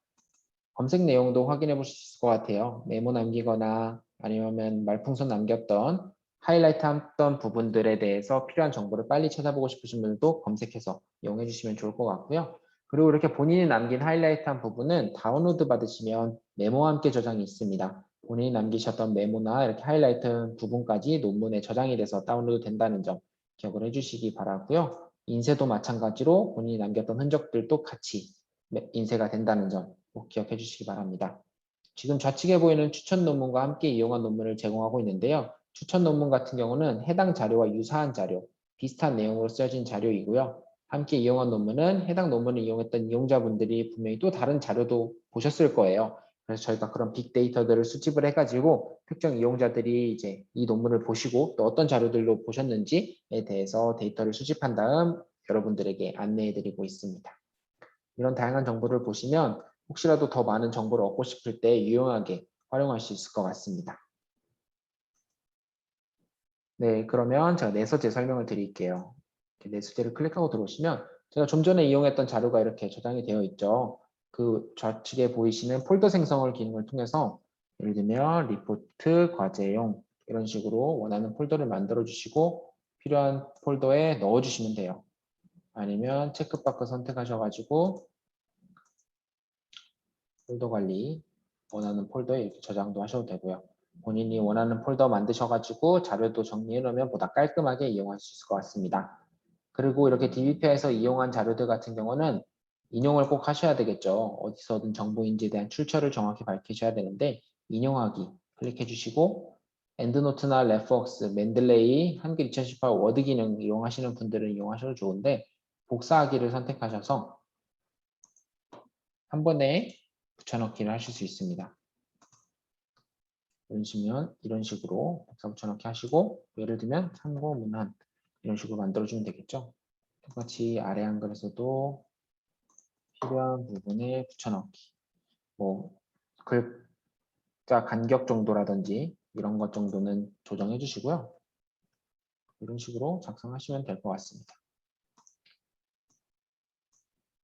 검색 내용도 확인해 보실 수 있을 것 같아요. 메모 남기거나 아니면 말풍선 남겼던 하이라이트 했던 부분들에 대해서 필요한 정보를 빨리 찾아보고 싶으신 분들도 검색해서 이용해 주시면 좋을 것 같고요. 그리고 이렇게 본인이 남긴 하이라이트한 부분은 다운로드 받으시면 메모와 함께 저장이 있습니다. 본인이 남기셨던 메모나 이렇게 하이라이트 부분까지 논문에 저장이 돼서 다운로드 된다는 점 기억을 해주시기 바라고요. 인쇄도 마찬가지로 본인이 남겼던 흔적들도 같이 인쇄가 된다는 점 꼭 기억해 주시기 바랍니다. 지금 좌측에 보이는 추천 논문과 함께 이용한 논문을 제공하고 있는데요. 추천 논문 같은 경우는 해당 자료와 유사한 자료, 비슷한 내용으로 쓰여진 자료이고요. 함께 이용한 논문은 해당 논문을 이용했던 이용자분들이 분명히 또 다른 자료도 보셨을 거예요. 그래서 저희가 그런 빅데이터들을 수집을 해가지고 특정 이용자들이 이제 이 논문을 보시고 또 어떤 자료들로 보셨는지에 대해서 데이터를 수집한 다음 여러분들에게 안내해드리고 있습니다. 이런 다양한 정보를 보시면 혹시라도 더 많은 정보를 얻고 싶을 때 유용하게 활용할 수 있을 것 같습니다. 네, 그러면 제가 내서재 설명을 드릴게요. 내서재를 클릭하고 들어오시면 제가 좀 전에 이용했던 자료가 이렇게 저장이 되어 있죠. 그 좌측에 보이시는 폴더 생성을 기능을 통해서 예를 들면 리포트, 과제용 이런 식으로 원하는 폴더를 만들어 주시고 필요한 폴더에 넣어 주시면 돼요. 아니면 체크박스 선택하셔가지고 폴더 관리 원하는 폴더에 이렇게 저장도 하셔도 되고요. 본인이 원하는 폴더 만드셔가지고 자료도 정리해 놓으면 보다 깔끔하게 이용할 수 있을 것 같습니다. 그리고 이렇게 DBP에서 이용한 자료들 같은 경우는 인용을 꼭 하셔야 되겠죠. 어디서든 정보인지에 대한 출처를 정확히 밝히셔야 되는데 인용하기 클릭해 주시고 엔드노트나 레퍼웍스, 맨들레이, 한글 2018 워드 기능 이용하시는 분들은 이용하셔도 좋은데 복사하기를 선택하셔서 한 번에 붙여넣기를 하실 수 있습니다. 이런 식으로 복사 붙여넣기 하시고 예를 들면 참고 문안 이런 식으로 만들어주면 되겠죠. 똑같이 아래 한글에서도 필요한 부분에 붙여넣기 뭐 글자 간격 정도라든지 이런 것 정도는 조정해 주시고요. 이런 식으로 작성하시면 될 것 같습니다.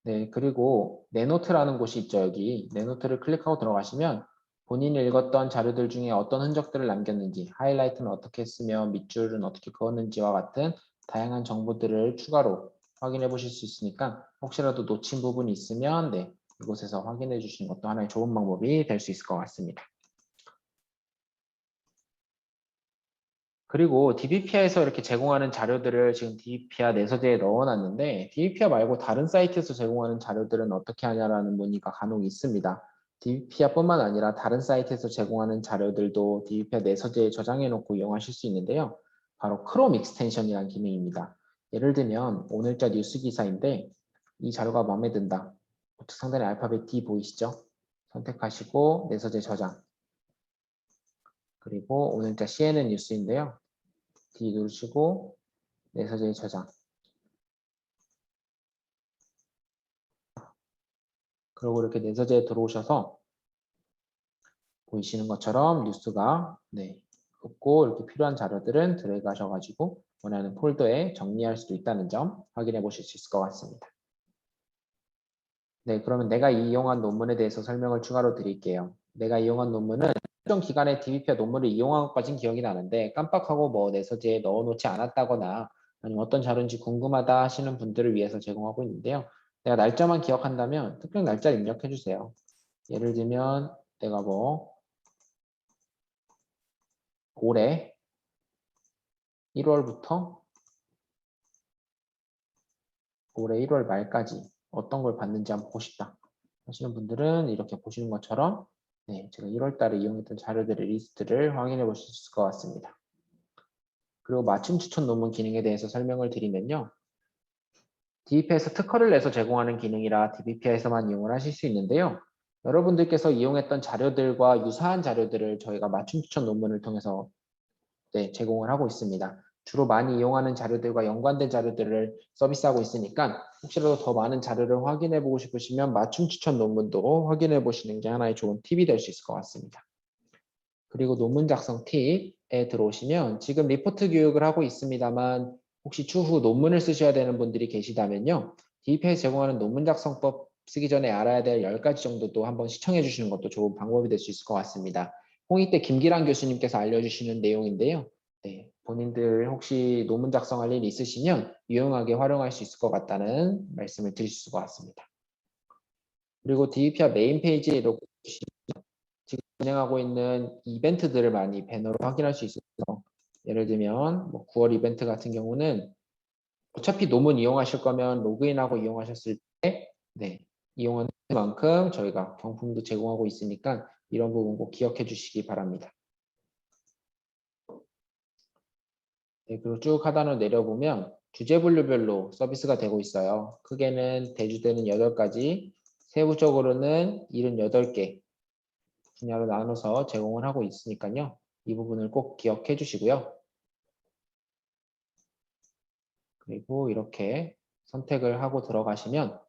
네, 그리고 내 노트라는 곳이 있죠. 여기 내 노트를 클릭하고 들어가시면 본인이 읽었던 자료들 중에 어떤 흔적들을 남겼는지, 하이라이트는 어떻게 했으며 밑줄은 어떻게 그었는지와 같은 다양한 정보들을 추가로 확인해 보실 수 있으니까 혹시라도 놓친 부분이 있으면 네, 이곳에서 확인해 주시는 것도 하나의 좋은 방법이 될 수 있을 것 같습니다. 그리고 DBpeer에서 이렇게 제공하는 자료들을 지금 DBpeer 내서재에 넣어놨는데 DBpeer 말고 다른 사이트에서 제공하는 자료들은 어떻게 하냐라는 문의가 간혹 있습니다. DBpeer뿐만 아니라 다른 사이트에서 제공하는 자료들도 DBpeer 내서재에 저장해 놓고 이용하실 수 있는데요. 바로 크롬 익스텐션이라는 기능입니다. 예를 들면 오늘자 뉴스 기사인데 이 자료가 마음에 든다. 우측 상단에 알파벳 D 보이시죠? 선택하시고 내서재 저장. 그리고 오늘자 CNN 뉴스인데요. D 누르시고 내서재 저장. 그리고 이렇게 내서재에 들어오셔서 보이시는 것처럼 뉴스가 없고 이렇게 필요한 자료들은 드래그 하셔가지고 원하는 폴더에 정리할 수도 있다는 점 확인해 보실 수 있을 것 같습니다. 네, 그러면 내가 이용한 논문에 대해서 설명을 추가로 드릴게요. 내가 이용한 논문은 특정 기간에 DBpeer 논문을 이용한 것까진 기억이 나는데 깜빡하고 뭐 내서재에 넣어놓지 않았다거나 아니면 어떤 자료인지 궁금하다 하시는 분들을 위해서 제공하고 있는데요. 내가 날짜만 기억한다면 특정 날짜를 입력해 주세요. 예를 들면 내가 뭐 올해 1월부터 올해 1월 말까지 어떤 걸 봤는지 한번 보고 싶다 하시는 분들은 이렇게 보시는 것처럼 제가 1월 달에 이용했던 자료들의 리스트를 확인해 보실 수 있을 것 같습니다. 그리고 맞춤 추천 논문 기능에 대해서 설명을 드리면요. DBpeer에서 특허를 내서 제공하는 기능이라 DBpeer에서만 이용을 하실 수 있는데요. 여러분들께서 이용했던 자료들과 유사한 자료들을 저희가 맞춤 추천 논문을 통해서 제공을 하고 있습니다. 주로 많이 이용하는 자료들과 연관된 자료들을 서비스하고 있으니까 혹시라도 더 많은 자료를 확인해 보고 싶으시면 맞춤 추천 논문도 확인해 보시는 게 하나의 좋은 팁이 될 수 있을 것 같습니다. 그리고 논문 작성 팁에 들어오시면 지금 리포트 교육을 하고 있습니다만 혹시 추후 논문을 쓰셔야 되는 분들이 계시다면요. DBpeer에서 제공하는 논문 작성법 쓰기 전에 알아야 될 10가지 정도도 한번 시청해 주시는 것도 좋은 방법이 될 수 있을 것 같습니다. 홍익대 김기란 교수님께서 알려주시는 내용인데요. 본인들 혹시 논문 작성할 일이 있으시면 유용하게 활용할 수 있을 것 같다는 말씀을 드릴 수 있을 것 같습니다. 그리고 DBpeer 메인 페이지에 이렇게 지금 진행하고 있는 이벤트들을 많이 배너로 확인할 수 있어서 예를 들면 뭐 9월 이벤트 같은 경우는 어차피 논문 이용하실 거면 로그인하고 이용하셨을 때 이용하는 만큼 저희가 경품도 제공하고 있으니까 이런 부분 꼭 기억해 주시기 바랍니다. 그리고 쭉 하단으로 내려보면 주제 분류별로 서비스가 되고 있어요. 크게는 대주제는 8가지, 세부적으로는 78개 분야로 나눠서 제공을 하고 있으니까요. 이 부분을 꼭 기억해 주시고요. 그리고 이렇게 선택을 하고 들어가시면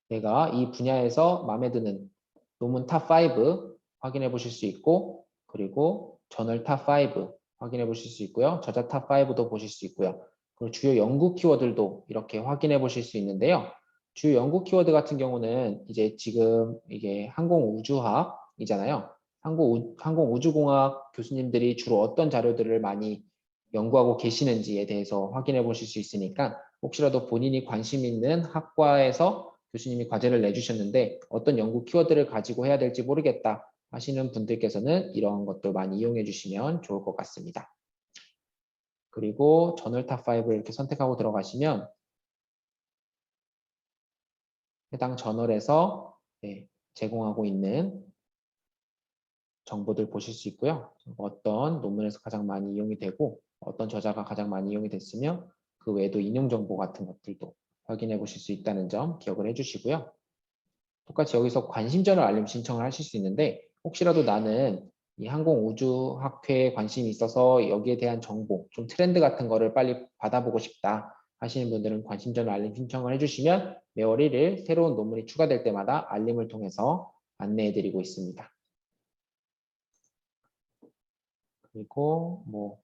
내가 이 분야에서 마음에 드는 논문 탑5 확인해 보실 수 있고 그리고 저널 탑5 확인해 보실 수 있고요. 저자 탑5도 보실 수 있고요. 그리고 주요 연구 키워드들도 이렇게 확인해 보실 수 있는데요. 주요 연구 키워드 같은 경우는 이제 지금 이게 항공우주학이잖아요. 항공우주공학 교수님들이 주로 어떤 자료들을 많이 연구하고 계시는지에 대해서 확인해 보실 수 있으니까 혹시라도 본인이 관심 있는 학과에서 교수님이 과제를 내주셨는데 어떤 연구 키워드를 가지고 해야 될지 모르겠다 하시는 분들께서는 이런 것도 많이 이용해 주시면 좋을 것 같습니다. 그리고 저널 탑5를 이렇게 선택하고 들어가시면 해당 저널에서 제공하고 있는 정보들 보실 수 있고요. 어떤 논문에서 가장 많이 이용이 되고 어떤 저자가 가장 많이 이용이 됐으며 그 외에도 인용 정보 같은 것들도 확인해 보실 수 있다는 점 기억을 해주시고요. 똑같이 여기서 관심전을 알림 신청을 하실 수 있는데 혹시라도 나는 이 항공우주학회에 관심이 있어서 여기에 대한 정보, 좀 트렌드 같은 거를 빨리 받아보고 싶다 하시는 분들은 관심전을 알림 신청을 해주시면 매월 1일 새로운 논문이 추가될 때마다 알림을 통해서 안내해드리고 있습니다. 그리고 뭐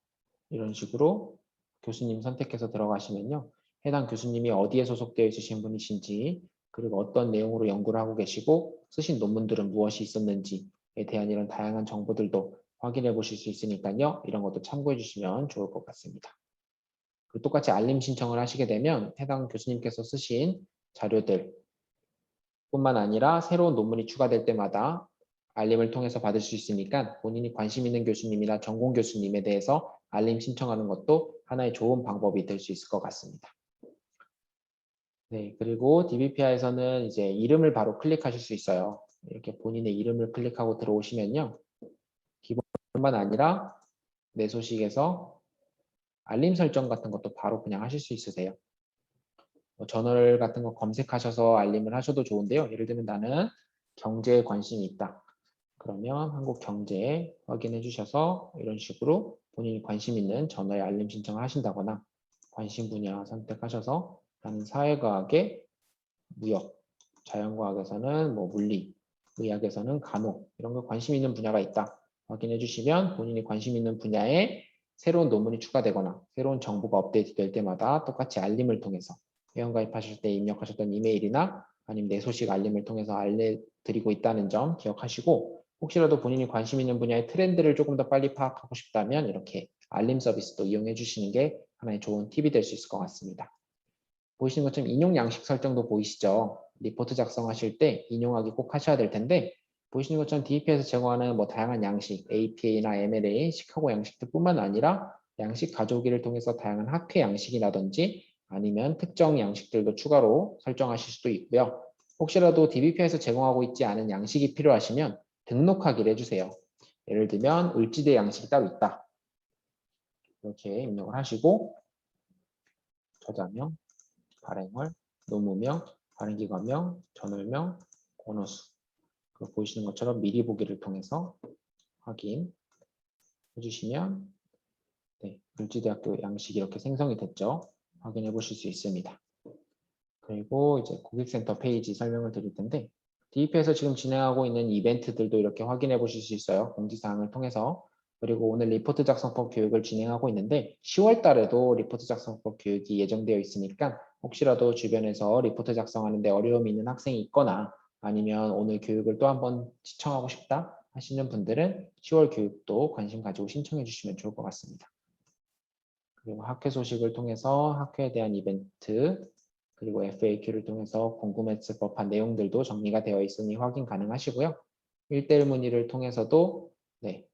이런 식으로 교수님 선택해서 들어가시면요. 해당 교수님이 어디에 소속되어 있으신 분이신지 그리고 어떤 내용으로 연구를 하고 계시고 쓰신 논문들은 무엇이 있었는지에 대한 이런 다양한 정보들도 확인해 보실 수 있으니까요. 이런 것도 참고해 주시면 좋을 것 같습니다. 그리고 똑같이 알림 신청을 하시게 되면 해당 교수님께서 쓰신 자료들 뿐만 아니라 새로운 논문이 추가될 때마다 알림을 통해서 받을 수 있으니까 본인이 관심 있는 교수님이나 전공 교수님에 대해서 알림 신청하는 것도 하나의 좋은 방법이 될 수 있을 것 같습니다. 네, 그리고 DBPR에서는 이제 이름을 바로 클릭하실 수 있어요. 이렇게 본인의 이름을 클릭하고 들어오시면요. 기본뿐만 아니라 내 소식에서 알림 설정 같은 것도 바로 그냥 하실 수 있으세요. 저널 같은 거 검색하셔서 알림을 하셔도 좋은데요. 예를 들면 나는 경제에 관심이 있다. 그러면 한국 경제 확인해 주셔서 이런 식으로 본인이 관심 있는 저널에 알림 신청을 하신다거나 관심 분야 선택하셔서 나는 사회과학에 무역, 자연과학에서는 뭐 물리, 의학에서는 간호 이런 거 관심 있는 분야가 있다. 확인해 주시면 본인이 관심 있는 분야에 새로운 논문이 추가되거나 새로운 정보가 업데이트 될 때마다 똑같이 알림을 통해서 회원가입하실 때 입력하셨던 이메일이나 아니면 내 소식 알림을 통해서 알려드리고 있다는 점 기억하시고 혹시라도 본인이 관심 있는 분야의 트렌드를 조금 더 빨리 파악하고 싶다면 이렇게 알림 서비스도 이용해 주시는 게 하나의 좋은 팁이 될 수 있을 것 같습니다. 보시는 것처럼 인용 양식 설정도 보이시죠? 리포트 작성하실 때 인용하기 꼭 하셔야 될 텐데 보시는 것처럼 DEP에서 제공하는 뭐 다양한 양식, APA나 MLA, 시카고 양식들뿐만 아니라 양식 가져오기를 통해서 다양한 학회 양식이라든지 아니면 특정 양식들도 추가로 설정하실 수도 있고요. 혹시라도 DBP에서 제공하고 있지 않은 양식이 필요하시면 등록하기를 해주세요. 예를 들면 을지대 양식이 따로 있다. 이렇게 입력을 하시고 저자명, 발행월, 논문명, 발행기관명, 저널명, 권어수 보시는 것처럼 미리 보기를 통해서 확인해 주시면 네, 을지대학교 양식이 이렇게 생성이 됐죠. 확인해 보실 수 있습니다. 그리고 이제 고객센터 페이지 설명을 드릴 텐데 DEP에서 지금 진행하고 있는 이벤트들도 이렇게 확인해 보실 수 있어요. 공지사항을 통해서. 그리고 오늘 리포트 작성법 교육을 진행하고 있는데 10월 달에도 리포트 작성법 교육이 예정되어 있으니까 혹시라도 주변에서 리포트 작성하는데 어려움이 있는 학생이 있거나 아니면 오늘 교육을 또 한번 시청하고 싶다 하시는 분들은 10월 교육도 관심 가지고 신청해 주시면 좋을 것 같습니다. 그리고 학회 소식을 통해서 학회에 대한 이벤트 그리고 FAQ를 통해서 궁금했을 법한 내용들도 정리가 되어 있으니 확인 가능하시고요. 1대1 문의를 통해서도 네,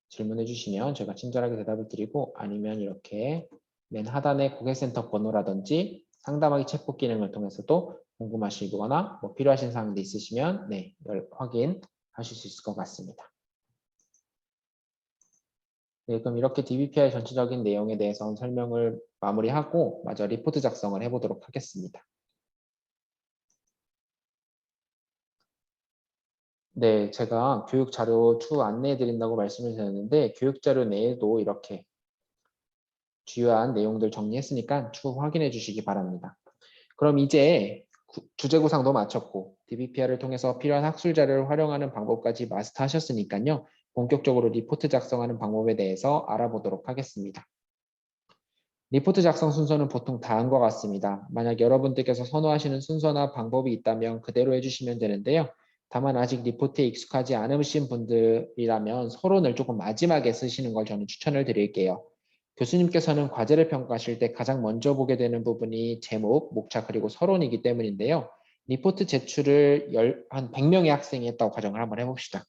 질문해 주시면 제가 친절하게 대답을 드리고 아니면 이렇게 맨 하단의 고객센터 번호라든지 상담하기 챗봇 기능을 통해서도 궁금하시거나 뭐 필요하신 사항도 있으시면 네, 확인하실 수 있을 것 같습니다. 네, 그럼 이렇게 DBPI 전체적인 내용에 대해서 설명을 마무리하고 마저 리포트 작성을 해보도록 하겠습니다. 네, 제가 교육 자료 추후 안내해 드린다고 말씀을 드렸는데 교육 자료 내에도 이렇게 주요한 내용들 정리했으니까 추후 확인해 주시기 바랍니다. 그럼 이제 주제 구상도 마쳤고 DBPR을 통해서 필요한 학술 자료를 활용하는 방법까지 마스터하셨으니까요. 본격적으로 리포트 작성하는 방법에 대해서 알아보도록 하겠습니다. 리포트 작성 순서는 보통 다음과 같습니다. 만약 여러분들께서 선호하시는 순서나 방법이 있다면 그대로 해주시면 되는데요. 다만 아직 리포트에 익숙하지 않으신 분들이라면 서론을 조금 마지막에 쓰시는 걸 저는 추천을 드릴게요. 교수님께서는 과제를 평가하실 때 가장 먼저 보게 되는 부분이 제목, 목차 그리고 서론이기 때문인데요. 리포트 제출을 한 100명의 학생이 했다고 가정을 한번 해봅시다.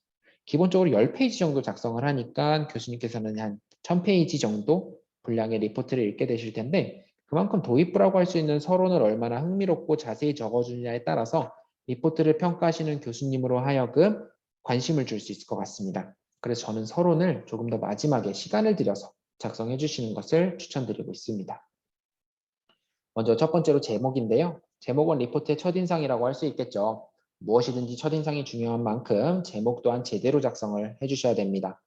기본적으로 10페이지 정도 작성을 하니까 교수님께서는 한 1000페이지 정도 분량의 리포트를 읽게 되실 텐데 그만큼 도입부라고 할 수 있는 서론을 얼마나 흥미롭고 자세히 적어주느냐에 따라서 리포트를 평가하시는 교수님으로 하여금 관심을 줄 수 있을 것 같습니다. 그래서 저는 서론을 조금 더 마지막에 시간을 들여서 작성해 주시는 것을 추천드리고 있습니다. 먼저 첫 번째로 제목인데요. 제목은 리포트의 첫인상이라고 할 수 있겠죠. 무엇이든지 첫인상이 중요한 만큼 제목 또한 제대로 작성을 해주셔야 됩니다.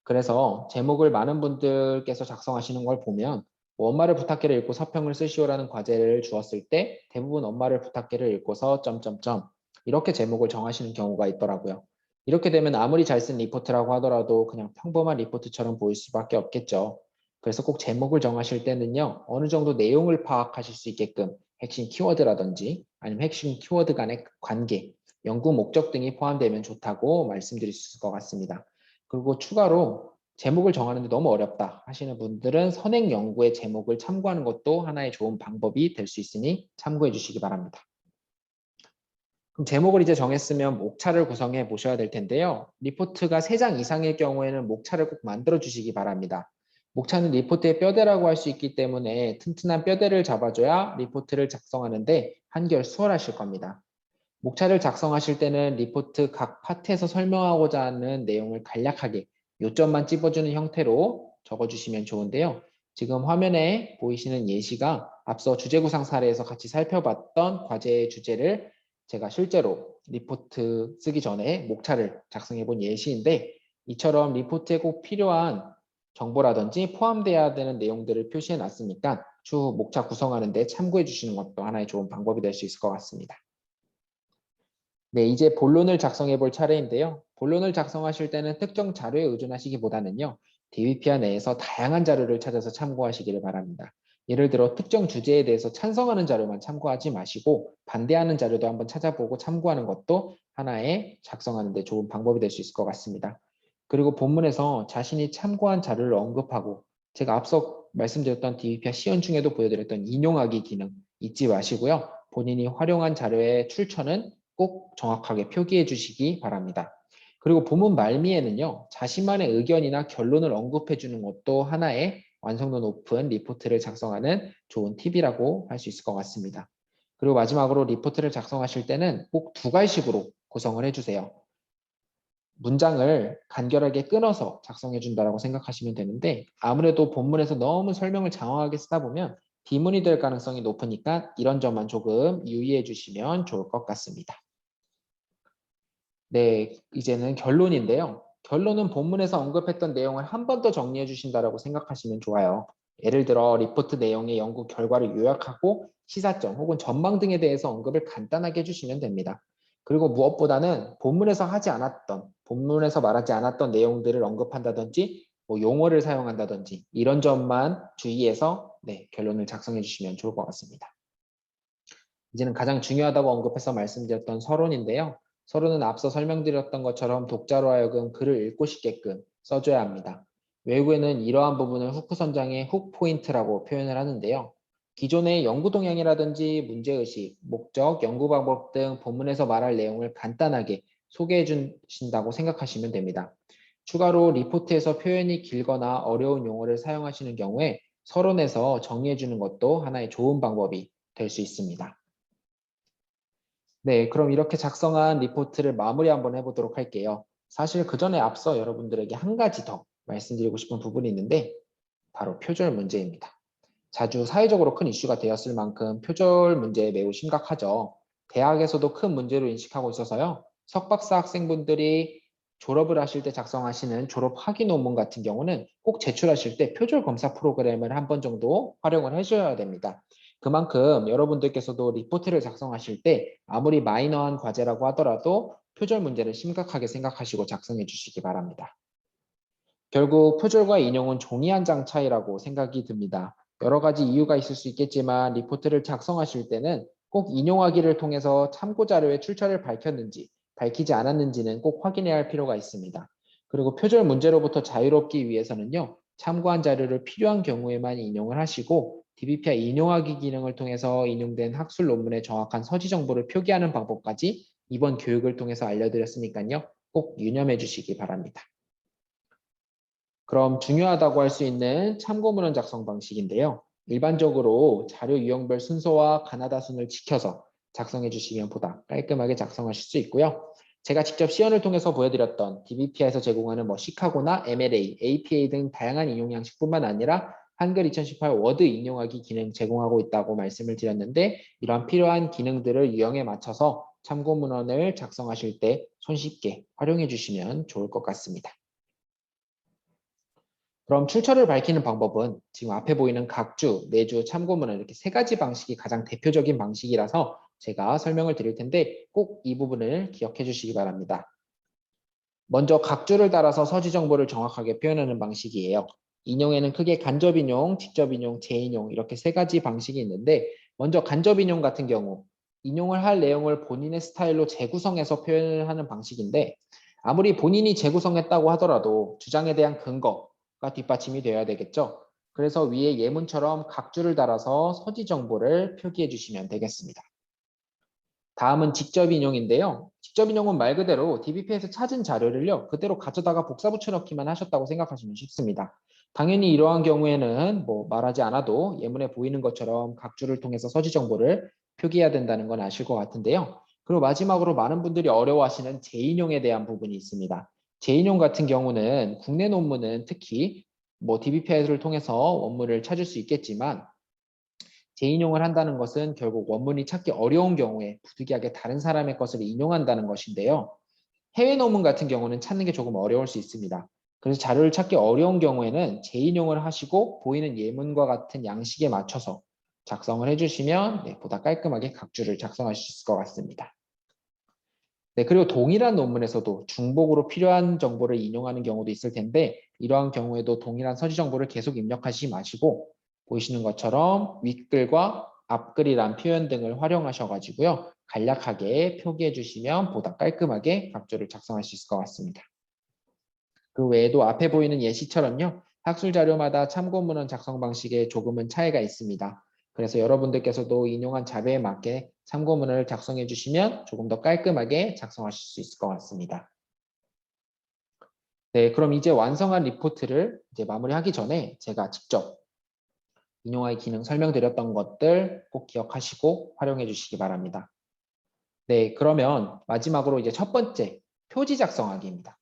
그래서 제목을 많은 분들께서 작성하시는 걸 보면 엄마를 부탁해를 읽고 서평을 쓰시오라는 과제를 주었을 때 대부분 엄마를 부탁해를 읽고서 점점점 이렇게 제목을 정하시는 경우가 있더라고요. 이렇게 되면 아무리 잘 쓴 리포트라고 하더라도 그냥 평범한 리포트처럼 보일 수밖에 없겠죠. 그래서 꼭 제목을 정하실 때는요. 어느 정도 내용을 파악하실 수 있게끔 핵심 키워드라든지 아니면 핵심 키워드 간의 관계, 연구 목적 등이 포함되면 좋다고 말씀드릴 수 있을 것 같습니다. 그리고 추가로 제목을 정하는데 너무 어렵다 하시는 분들은 선행 연구의 제목을 참고하는 것도 하나의 좋은 방법이 될 수 있으니 참고해 주시기 바랍니다. 그럼 제목을 이제 정했으면 목차를 구성해 보셔야 될 텐데요. 리포트가 3장 이상일 경우에는 목차를 꼭 만들어 주시기 바랍니다. 목차는 리포트의 뼈대라고 할 수 있기 때문에 튼튼한 뼈대를 잡아줘야 리포트를 작성하는데 한결 수월하실 겁니다. 목차를 작성하실 때는 리포트 각 파트에서 설명하고자 하는 내용을 간략하게 요점만 찝어주는 형태로 적어주시면 좋은데요. 지금 화면에 보이시는 예시가 앞서 주제 구상 사례에서 같이 살펴봤던 과제의 주제를 제가 실제로 리포트 쓰기 전에 목차를 작성해 본 예시인데, 이처럼 리포트에 꼭 필요한 정보라든지 포함되어야 되는 내용들을 표시해 놨으니까 추후 목차 구성하는 데 참고해 주시는 것도 하나의 좋은 방법이 될 수 있을 것 같습니다. 네, 이제 본론을 작성해 볼 차례인데요. 본론을 작성하실 때는 특정 자료에 의존하시기보다는요, DBPR 내에서 다양한 자료를 찾아서 참고하시기를 바랍니다. 예를 들어 특정 주제에 대해서 찬성하는 자료만 참고하지 마시고 반대하는 자료도 한번 찾아보고 참고하는 것도 하나의 작성하는 데 좋은 방법이 될 수 있을 것 같습니다. 그리고 본문에서 자신이 참고한 자료를 언급하고, 제가 앞서 말씀드렸던 DBPR 시연 중에도 보여드렸던 인용하기 기능 잊지 마시고요. 본인이 활용한 자료의 출처는 꼭 정확하게 표기해 주시기 바랍니다. 그리고 본문 말미에는요, 자신만의 의견이나 결론을 언급해 주는 것도 하나의 완성도 높은 리포트를 작성하는 좋은 팁이라고 할 수 있을 것 같습니다. 그리고 마지막으로 리포트를 작성하실 때는 꼭 2가지식으로 구성을 해주세요. 문장을 간결하게 끊어서 작성해 준다고 생각하시면 되는데, 아무래도 본문에서 너무 설명을 장황하게 쓰다 보면 비문이 될 가능성이 높으니까 이런 점만 조금 유의해 주시면 좋을 것 같습니다. 네, 이제는 결론인데요. 결론은 본문에서 언급했던 내용을 한 번 더 정리해 주신다고 생각하시면 좋아요. 예를 들어 리포트 내용의 연구 결과를 요약하고 시사점 혹은 전망 등에 대해서 언급을 간단하게 해주시면 됩니다. 그리고 무엇보다는 본문에서 말하지 않았던 내용들을 언급한다든지 뭐 용어를 사용한다든지 이런 점만 주의해서 결론을 작성해 주시면 좋을 것 같습니다. 이제는 가장 중요하다고 언급해서 말씀드렸던 서론인데요. 서론은 앞서 설명드렸던 것처럼 독자로 하여금 글을 읽고 싶게끔 써줘야 합니다. 외국에는 이러한 부분을 후크 선장의 훅 포인트라고 표현을 하는데요. 기존의 연구 동향이라든지 문제의식, 목적, 연구 방법 등 본문에서 말할 내용을 간단하게 소개해 주신다고 생각하시면 됩니다. 추가로 리포트에서 표현이 길거나 어려운 용어를 사용하시는 경우에 서론에서 정리해 주는 것도 하나의 좋은 방법이 될 수 있습니다. 네, 그럼 이렇게 작성한 리포트를 마무리 한번 해보도록 할게요. 사실 그 전에 앞서 여러분들에게 한 가지 더 말씀드리고 싶은 부분이 있는데, 바로 표절 문제입니다. 자주 사회적으로 큰 이슈가 되었을 만큼 표절 문제 매우 심각하죠. 대학에서도 큰 문제로 인식하고 있어서요. 석박사 학생분들이 졸업을 하실 때 작성하시는 졸업 학위 논문 같은 경우는 꼭 제출하실 때 표절 검사 프로그램을 한 번 정도 활용을 해줘야 됩니다. 그만큼 여러분들께서도 리포트를 작성하실 때 아무리 마이너한 과제라고 하더라도 표절 문제를 심각하게 생각하시고 작성해 주시기 바랍니다. 결국 표절과 인용은 종이 한 장 차이라고 생각이 듭니다. 여러 가지 이유가 있을 수 있겠지만 리포트를 작성하실 때는 꼭 인용하기를 통해서 참고 자료의 출처를 밝혔는지 밝히지 않았는지는 꼭 확인해야 할 필요가 있습니다. 그리고 표절 문제로부터 자유롭기 위해서는요, 참고한 자료를 필요한 경우에만 인용을 하시고 DBPR 인용하기 기능을 통해서 인용된 학술 논문의 정확한 서지 정보를 표기하는 방법까지 이번 교육을 통해서 알려드렸으니까요, 꼭 유념해 주시기 바랍니다. 그럼 중요하다고 할 수 있는 참고문헌 작성 방식인데요. 일반적으로 자료 유형별 순서와 가나다순을 지켜서 작성해 주시면 보다 깔끔하게 작성하실 수 있고요. 제가 직접 시연을 통해서 보여드렸던 DBPR에서 제공하는 시카고나 MLA, APA 등 다양한 인용 양식뿐만 아니라 한글 2018 워드 인용하기 기능 제공하고 있다고 말씀을 드렸는데, 이러한 필요한 기능들을 유형에 맞춰서 참고문헌을 작성하실 때 손쉽게 활용해 주시면 좋을 것 같습니다. 그럼 출처를 밝히는 방법은 지금 앞에 보이는 각주, 내주, 참고문헌 이렇게 3가지 방식이 가장 대표적인 방식이라서 제가 설명을 드릴 텐데 꼭 이 부분을 기억해 주시기 바랍니다. 먼저 각주를 따라서 서지 정보를 정확하게 표현하는 방식이에요. 인용에는 크게 간접 인용, 직접 인용, 재인용 이렇게 3가지 방식이 있는데, 먼저 간접 인용 같은 경우 인용을 할 내용을 본인의 스타일로 재구성해서 표현을 하는 방식인데, 아무리 본인이 재구성했다고 하더라도 주장에 대한 근거가 뒷받침이 되어야 되겠죠. 그래서 위에 예문처럼 각주를 달아서 서지 정보를 표기해 주시면 되겠습니다. 다음은 직접 인용인데요. 직접 인용은 말 그대로 DBP에서 찾은 자료를요, 그대로 가져다가 복사 붙여넣기만 하셨다고 생각하시면 쉽습니다. 당연히 이러한 경우에는 뭐 말하지 않아도 예문에 보이는 것처럼 각 줄을 통해서 서지 정보를 표기해야 된다는 건 아실 것 같은데요. 그리고 마지막으로 많은 분들이 어려워하시는 재인용에 대한 부분이 있습니다. 재인용 같은 경우는 국내 논문은 특히 뭐 DBP를 통해서 원문을 찾을 수 있겠지만 재인용을 한다는 것은 결국 원문이 찾기 어려운 경우에 부득이하게 다른 사람의 것을 인용한다는 것인데요. 해외 논문 같은 경우는 찾는 게 조금 어려울 수 있습니다. 그래서 자료를 찾기 어려운 경우에는 재인용을 하시고 보이는 예문과 같은 양식에 맞춰서 작성을 해주시면 보다 깔끔하게 각 줄을 작성하실 수 있을 것 같습니다. 네, 그리고 동일한 논문에서도 중복으로 필요한 정보를 인용하는 경우도 있을 텐데 이러한 경우에도 동일한 서지 정보를 계속 입력하시지 마시고 보이시는 것처럼 윗글과 앞글이란 표현 등을 활용하셔가지고요. 간략하게 표기해 주시면 보다 깔끔하게 각조를 작성할 수 있을 것 같습니다. 그 외에도 앞에 보이는 예시처럼요. 학술 자료마다 참고문헌 작성 방식에 조금은 차이가 있습니다. 그래서 여러분들께서도 인용한 자료에 맞게 참고문헌을 작성해 주시면 조금 더 깔끔하게 작성하실 수 있을 것 같습니다. 네, 그럼 이제 완성한 리포트를 이제 마무리하기 전에 제가 직접 인용하기 기능 설명드렸던 것들 꼭 기억하시고 활용해 주시기 바랍니다. 네, 그러면 마지막으로 이제 첫 번째 표지 작성하기입니다.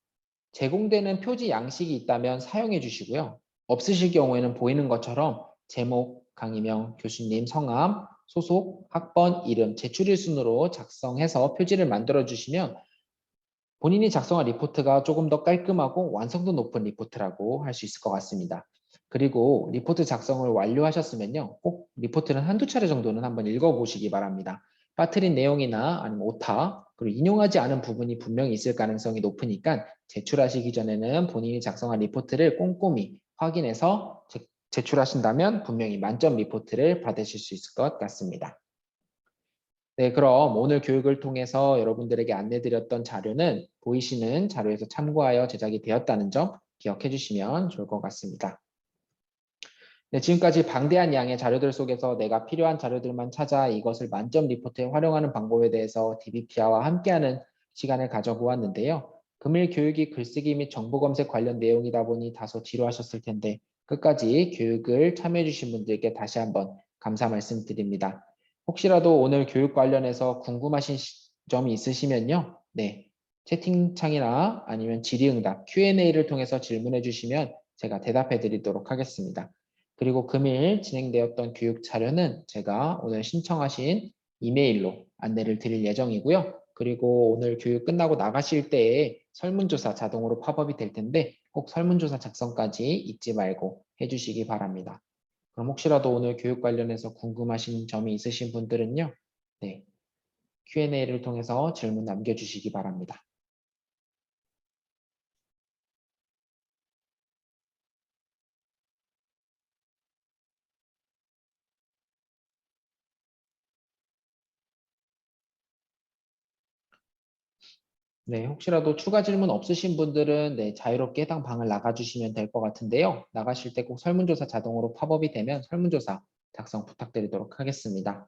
제공되는 표지 양식이 있다면 사용해 주시고요. 없으실 경우에는 보이는 것처럼 제목, 강의명, 교수님 성함, 소속, 학번, 이름, 제출일 순으로 작성해서 표지를 만들어 주시면 본인이 작성한 리포트가 조금 더 깔끔하고 완성도 높은 리포트라고 할 수 있을 것 같습니다. 그리고 리포트 작성을 완료하셨으면요. 꼭 리포트는 한두 차례 정도는 한번 읽어보시기 바랍니다. 빠뜨린 내용이나 아니면 오타, 그리고 인용하지 않은 부분이 분명히 있을 가능성이 높으니까 제출하시기 전에는 본인이 작성한 리포트를 꼼꼼히 확인해서 제출하신다면 분명히 만점 리포트를 받으실 수 있을 것 같습니다. 네, 그럼 오늘 교육을 통해서 여러분들에게 안내드렸던 자료는 보이시는 자료에서 참고하여 제작이 되었다는 점 기억해 주시면 좋을 것 같습니다. 네, 지금까지 방대한 양의 자료들 속에서 내가 필요한 자료들만 찾아 이것을 만점 리포트에 활용하는 방법에 대해서 DBPR와 함께하는 시간을 가져보았는데요. 금일 교육이 글쓰기 및 정보 검색 관련 내용이다 보니 다소 지루하셨을 텐데 끝까지 교육을 참여해 주신 분들께 다시 한번 감사 말씀드립니다. 혹시라도 오늘 교육 관련해서 궁금하신 점이 있으시면요. 네, 채팅창이나 아니면 질의응답 Q&A를 통해서 질문해 주시면 제가 대답해 드리도록 하겠습니다. 그리고 금일 진행되었던 교육 자료는 제가 오늘 신청하신 이메일로 안내를 드릴 예정이고요. 그리고 오늘 교육 끝나고 나가실 때에 설문조사 자동으로 팝업이 될 텐데 꼭 설문조사 작성까지 잊지 말고 해주시기 바랍니다. 그럼 혹시라도 오늘 교육 관련해서 궁금하신 점이 있으신 분들은요. 네, Q&A를 통해서 질문 남겨주시기 바랍니다. 네, 혹시라도 추가 질문 없으신 분들은 자유롭게 해당 방을 나가주시면 될 것 같은데요. 나가실 때 꼭 설문조사 자동으로 팝업이 되면 설문조사 작성 부탁드리도록 하겠습니다.